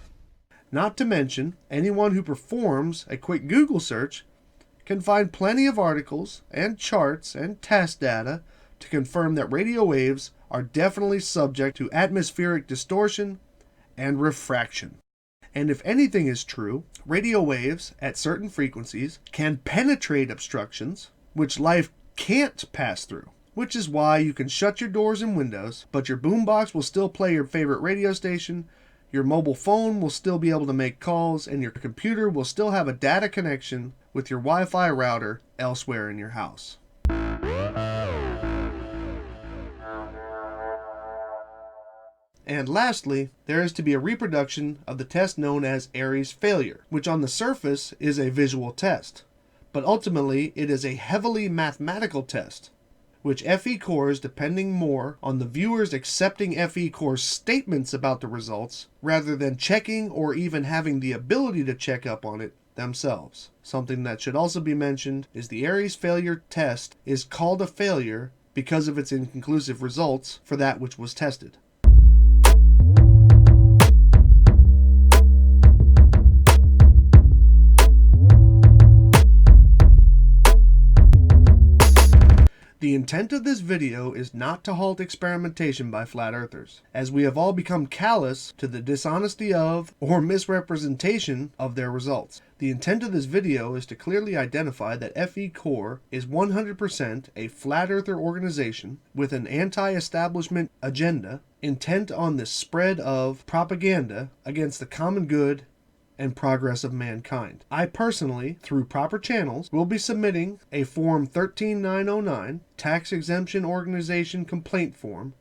Not to mention, anyone who performs a quick Google search can find plenty of articles and charts and test data to confirm that radio waves are definitely subject to atmospheric distortion and refraction. And if anything is true, radio waves at certain frequencies can penetrate obstructions which life can't pass through, which is why you can shut your doors and windows, but your boombox will still play your favorite radio station, your mobile phone will still be able to make calls, and your computer will still have a data connection with your Wi-Fi router elsewhere in your house. And lastly, there is to be a reproduction of the test known as Airy's failure, which on the surface is a visual test, but ultimately it is a heavily mathematical test, which FECore is depending more on the viewers accepting FECore's statements about the results rather than checking or even having the ability to check up on it themselves. Something that should also be mentioned is the Airy's failure test is called a failure because of its inconclusive results for that which was tested. The intent of this video is not to halt experimentation by flat earthers, as we have all become callous to the dishonesty of or misrepresentation of their results. The intent of this video is to clearly identify that FECore is 100% a flat earther organization with an anti-establishment agenda intent on the spread of propaganda against the common good and progress of mankind. I personally, through proper channels, will be submitting a Form 13909 Tax Exemption Organization Complaint Form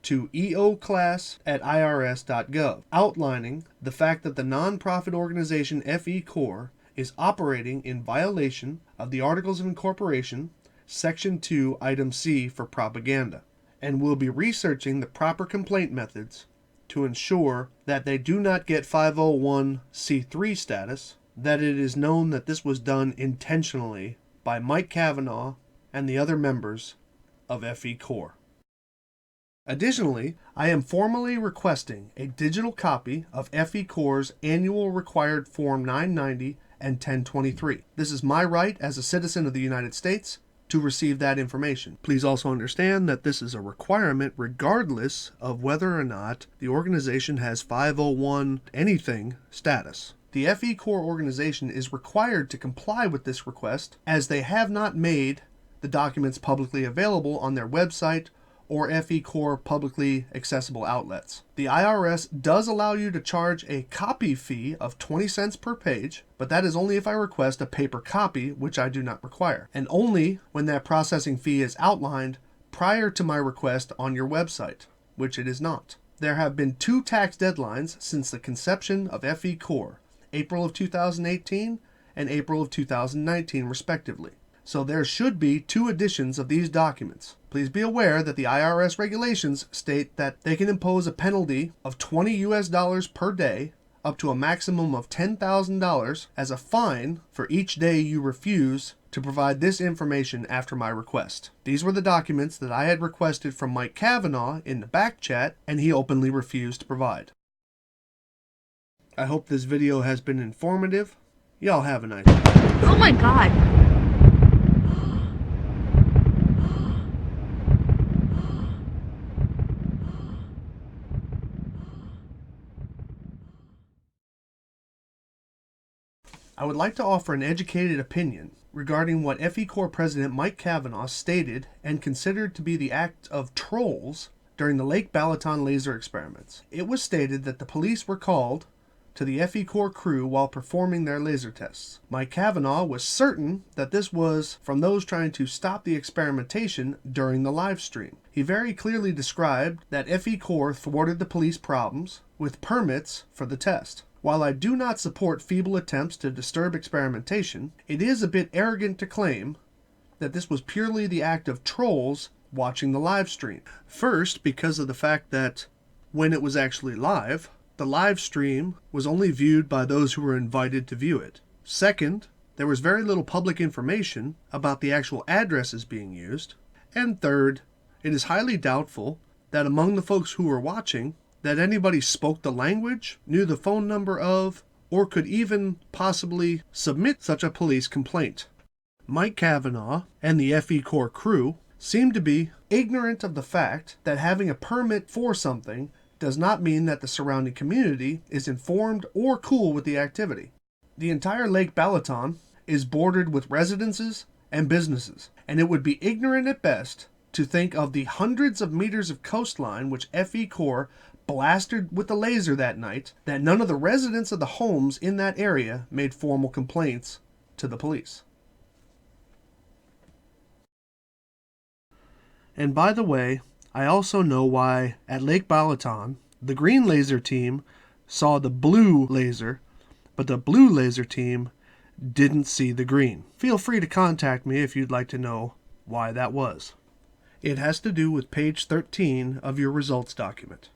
to eoclass@irs.gov, outlining the fact that the nonprofit organization FECore is operating in violation of the Articles of Incorporation, Section 2, Item C for propaganda, and will be researching the proper complaint methods to ensure that they do not get 501c3 status, that it is known that this was done intentionally by Mike Cavanaugh and the other members of FECore. Additionally, I am formally requesting a digital copy of FECore's annual required Form 990 and 1023. This is my right as a citizen of the United States to receive that information. Please also understand that this is a requirement regardless of whether or not the organization has 501 anything status. The FECore organization is required to comply with this request as they have not made the documents publicly available on their website or FECore publicly accessible outlets. The IRS does allow you to charge a copy fee of 20 cents per page, but that is only if I request a paper copy, which I do not require, and only when that processing fee is outlined prior to my request on your website, which it is not. There have been 2 tax deadlines since the conception of FECore, April of 2018 and April of 2019 respectively. So there should be 2 editions of these documents. Please be aware that the IRS regulations state that they can impose a penalty of $20 US per day up to a maximum of $10,000 as a fine for each day you refuse to provide this information after my request. These were the documents that I had requested from Mike Cavanaugh in the back chat, and he openly refused to provide. I hope this video has been informative. Y'all have a nice day. Oh my god. I would like to offer an educated opinion regarding what FECore President Mike Cavanaugh stated and considered to be the act of trolls during the Lake Balaton laser experiments. It was stated that the police were called to the FECore crew while performing their laser tests. Mike Cavanaugh was certain that this was from those trying to stop the experimentation during the live stream. He very clearly described that FECore thwarted the police problems with permits for the test. While I do not support feeble attempts to disturb experimentation, it is a bit arrogant to claim that this was purely the act of trolls watching the live stream. First, because of the fact that when it was actually live, the live stream was only viewed by those who were invited to view it. Second, there was very little public information about the actual addresses being used. And third, it is highly doubtful that among the folks who were watching, that anybody spoke the language, knew the phone number of, or could even possibly submit such a police complaint. Mike Cavanaugh and the FECore crew seem to be ignorant of the fact that having a permit for something does not mean that the surrounding community is informed or cool with the activity. The entire Lake Balaton is bordered with residences and businesses, and it would be ignorant at best to think of the hundreds of meters of coastline which FECore blasted with the laser that night, that none of the residents of the homes in that area made formal complaints to the police. And by the way, I also know why at Lake Balaton, the green laser team saw the blue laser, but the blue laser team didn't see the green. Feel free to contact me if you'd like to know why that was. It has to do with page 13 of your results document.